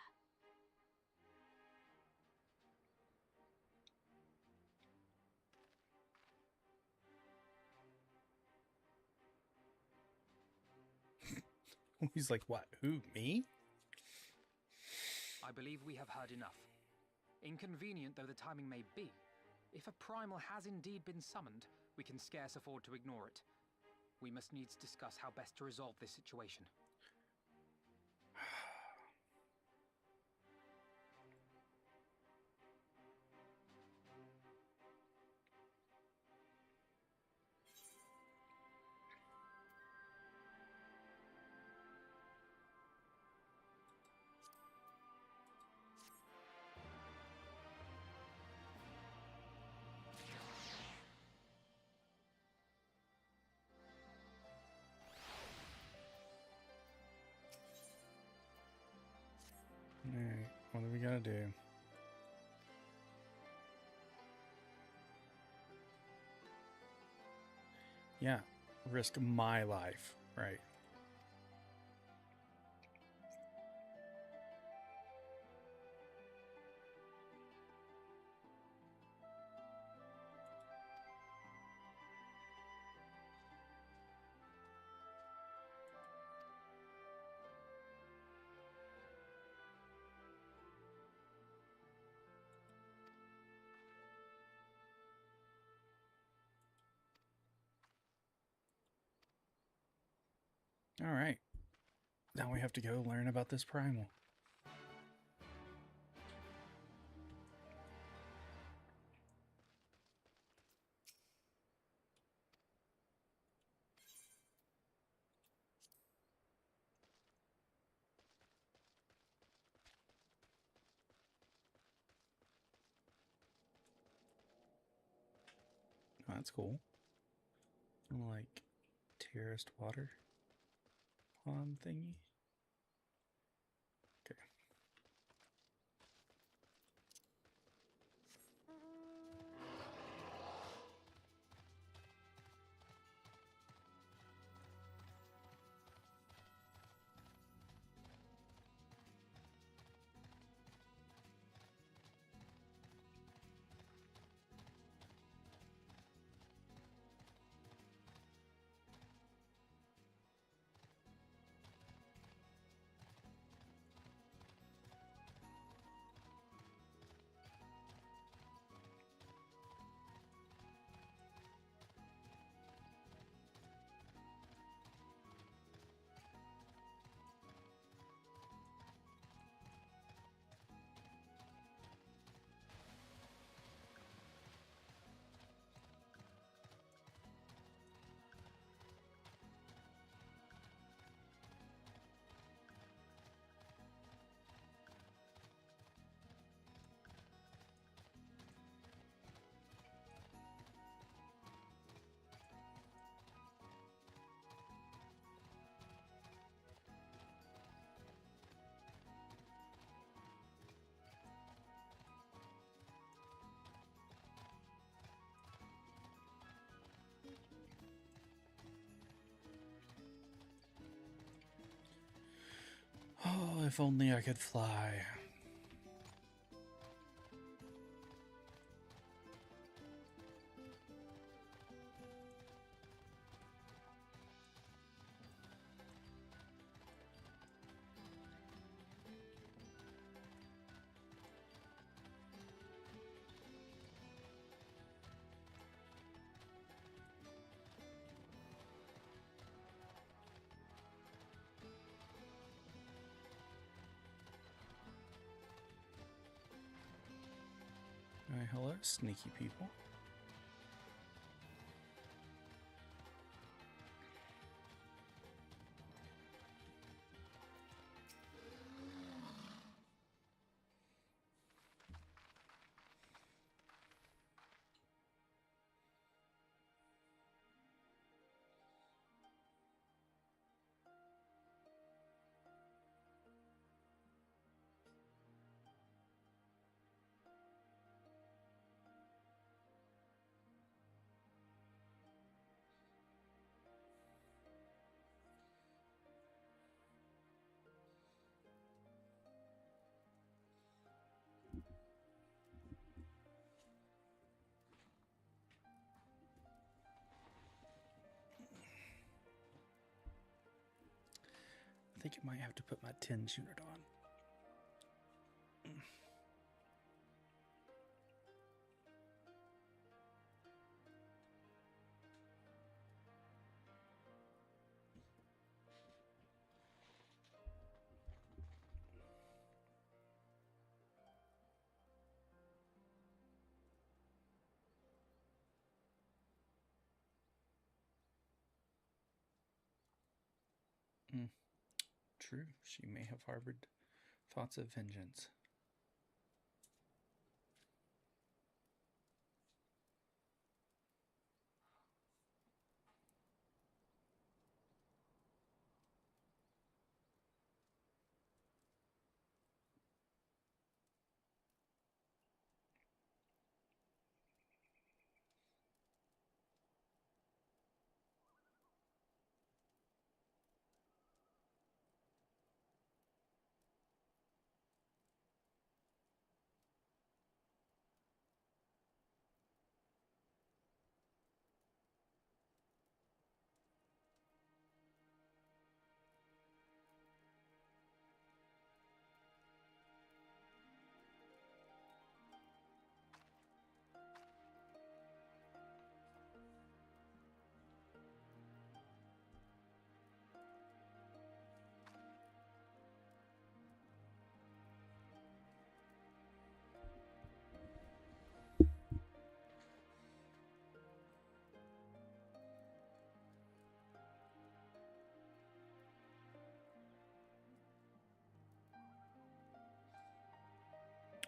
He's like, what? Who? Me? I believe we have heard enough. Inconvenient though the timing may be, if a primal has indeed been summoned, we can scarce afford to ignore it. We must needs discuss how best to resolve this situation. Alright, what are we gonna do? Yeah, risk my life, right? All right. Now we have to go learn about this primal. Oh, that's cool. Like terraced water pond thingy. Okay. Oh, if only I could fly. Hello, sneaky people. I think I might have to put my 10s unit on. True, she may have harbored thoughts of vengeance.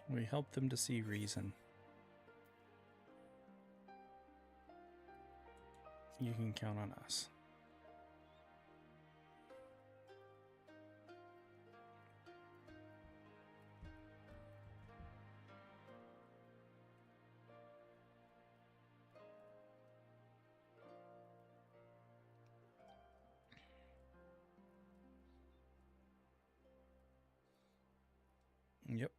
We help them to see reason. You can count on us. Yep.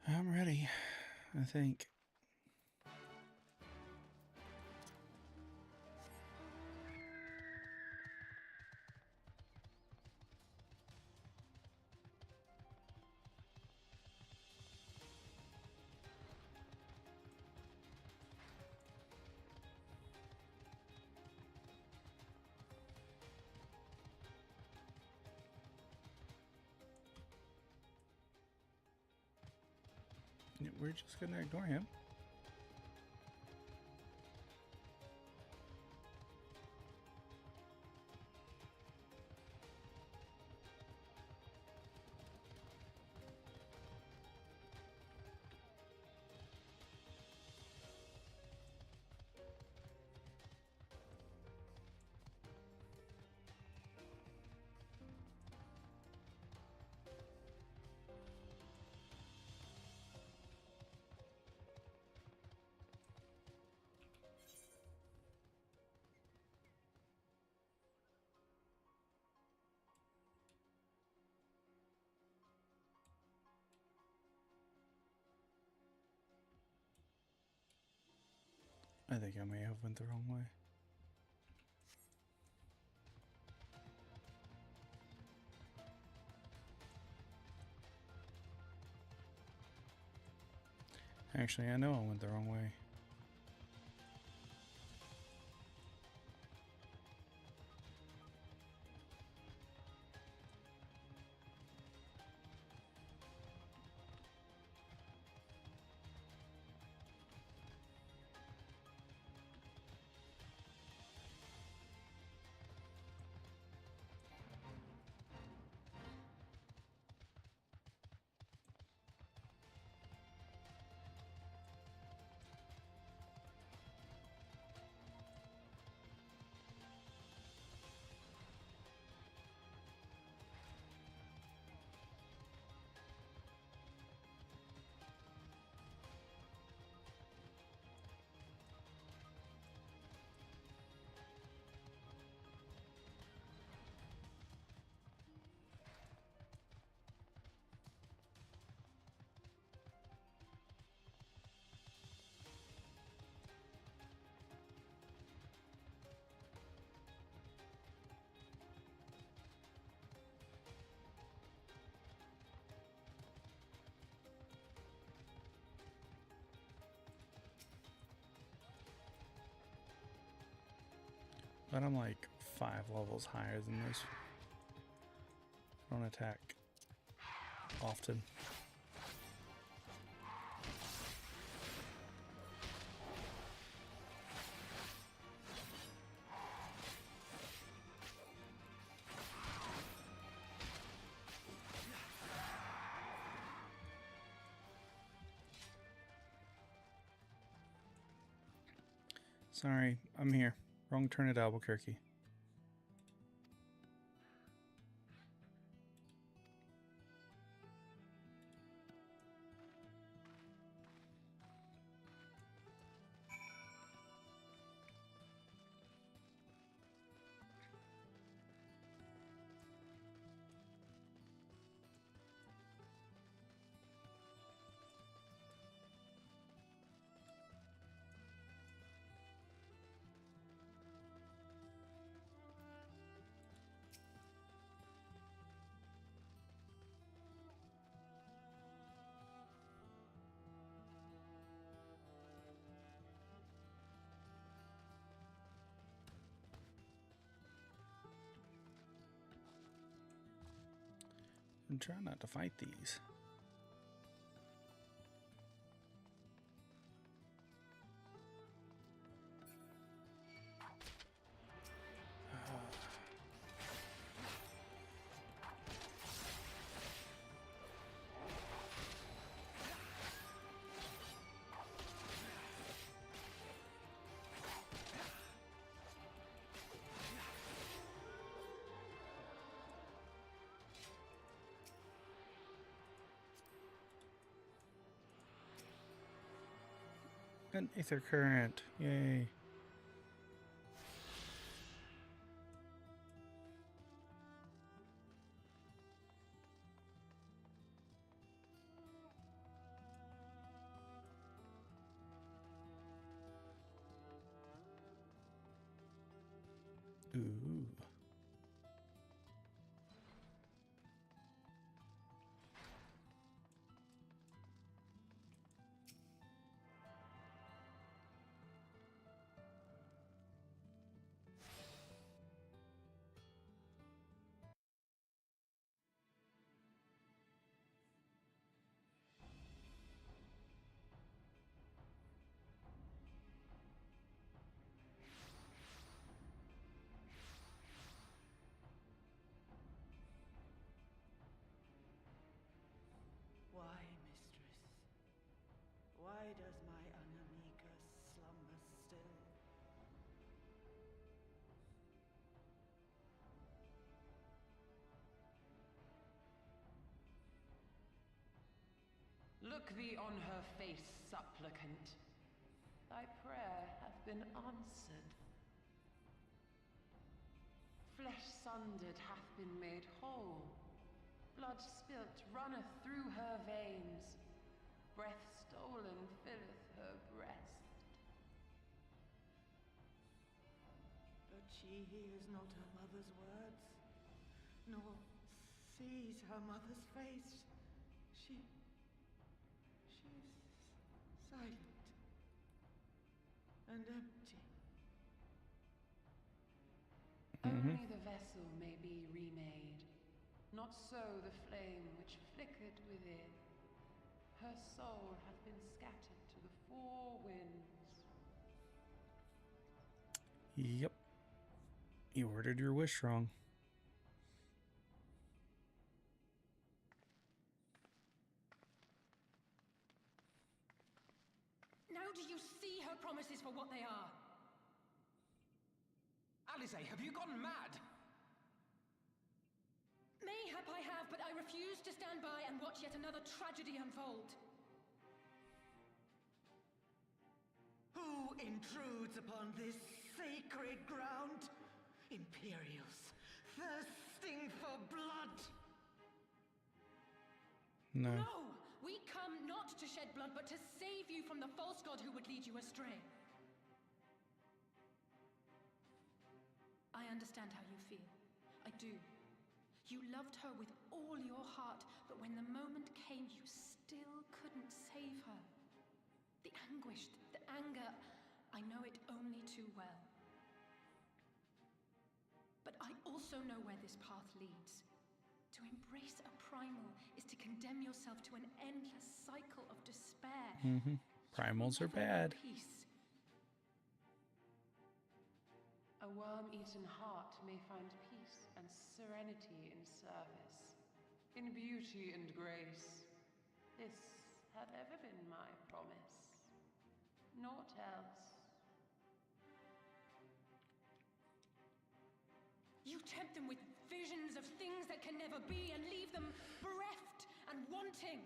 I'm ready, I think. We're just gonna ignore him. I think I may have went the wrong way. Actually, I know I went the wrong way. But I'm like 5 levels higher than this. I don't attack often. Sorry, I'm here. Wrong turn at Albuquerque. And try not to fight these. An ether current, yay. Ooh. Why, mistress? Why does my Anamika slumber still? Look thee on her face, supplicant. Thy prayer hath been answered. Flesh sundered hath been made whole. Blood spilt runneth through her veins. Breath stolen filleth her breast. She hears not her mother's words, nor sees her mother's face. She's silent and empty. Only the vessel may be remade, not so the flame which flickered within. Her soul hath been scattered to the four winds. Yep. You ordered your wish wrong. Now do you see her promises for what they are? Alice, have you gone mad? Mayhap I have, but I refuse to stand by and watch yet another tragedy unfold. Who intrudes upon this sacred ground? Imperials, thirsting for blood. No. No! We come not to shed blood, but to save you from the false god who would lead you astray. I understand how you feel. I do. You loved her with all your heart, but when the moment came, you still couldn't save her. The anguish, the anger, I know it only too well. But I also know where this path leads. To embrace a primal is to condemn yourself to an endless cycle of despair. Primals are bad. Peace. A worm-eaten heart may find peace and serenity in service, in beauty and grace. This had ever been my promise. Naught else. You tempt them with visions of things that can never be and leave them bereft and wanting.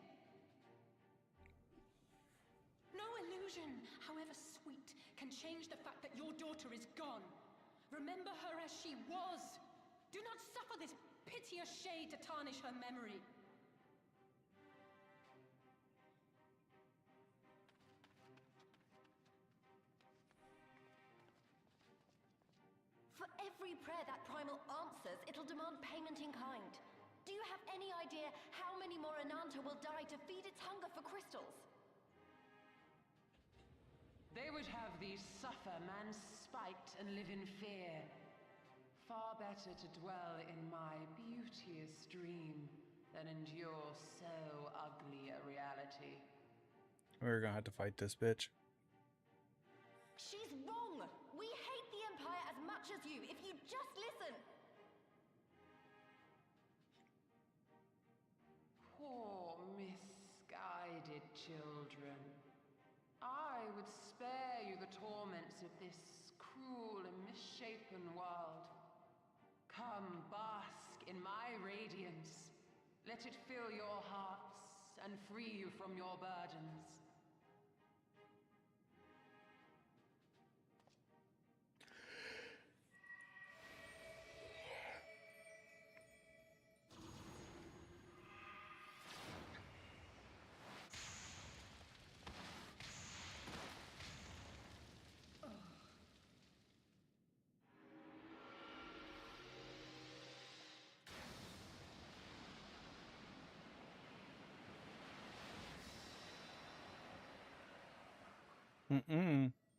No illusion, however sweet, can change the fact that your daughter is gone. Remember her as she was. Do not suffer this piteous shade to tarnish her memory. For every prayer that primal answers, it'll demand payment in kind. Do you have any idea how many more Ananta will die to feed its hunger for crystals? They would have thee suffer man's spite and live in fear. Far better to dwell in my beauteous dream than endure so ugly a reality. We're gonna have to fight this bitch. She's wrong! We hate the Empire as much as you, if you just listen! Poor misguided children. I would spare you the torments of this cruel and misshapen world. Come, bask in my radiance. Let it fill your hearts and free you from your burdens.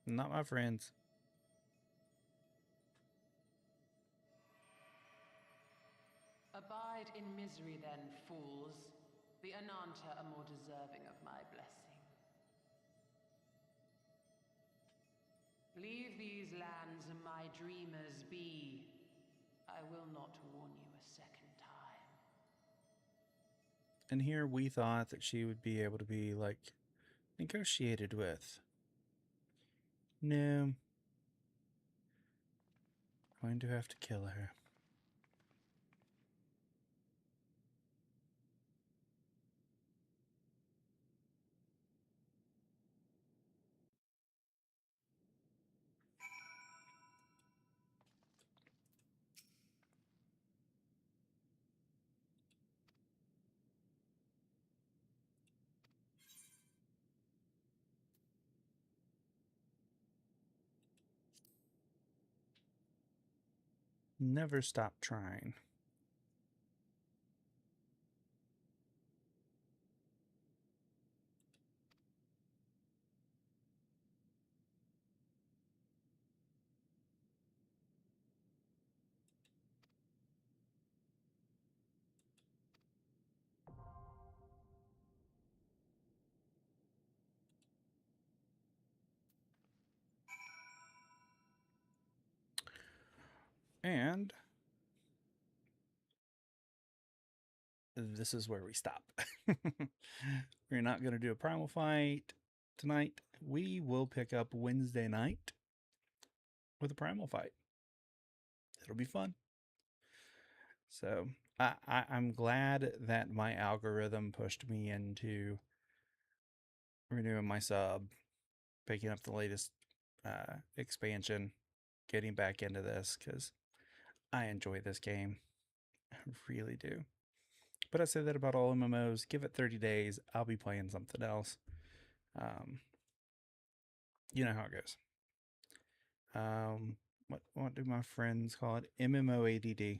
Not my friends. Abide in misery then, fools. The Ananta are more deserving of my blessing. Leave these lands and my dreamers be. I will not warn you a second time. And here we thought that she would be able to be, like, negotiated with. No. Going to have to kill her. Never stop trying. And this is where we stop. We're not going to do a primal fight tonight. We will pick up Wednesday night with a primal fight. It'll be fun. So I'm glad that my algorithm pushed me into renewing my sub, picking up the latest expansion, getting back into this because I enjoy this game. I really do. But I say that about all MMOs. Give it 30 days. I'll be playing something else. You know how it goes. What do my friends call it? MMO ADD.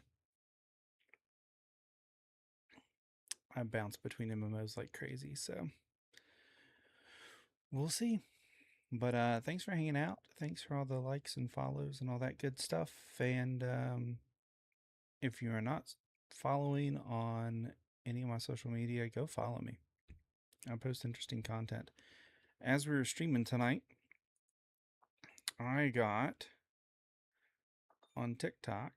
I bounce between MMOs like crazy, so we'll see. But thanks for hanging out. Thanks for all the likes and follows and all that good stuff. And if you are not following on any of my social media, go follow me. I post interesting content. As we were streaming tonight, I got on TikTok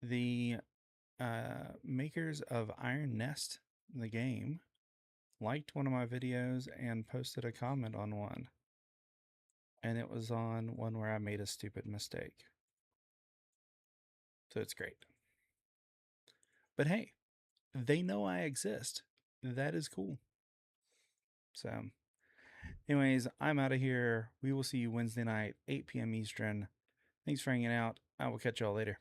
the makers of Iron Nest, the game, liked one of my videos and posted a comment on one. And it was on one where I made a stupid mistake. So it's great. But hey, they know I exist. That is cool. So, anyways, I'm out of here. We will see you Wednesday night, 8 p.m. Eastern. Thanks for hanging out. I will catch y'all later.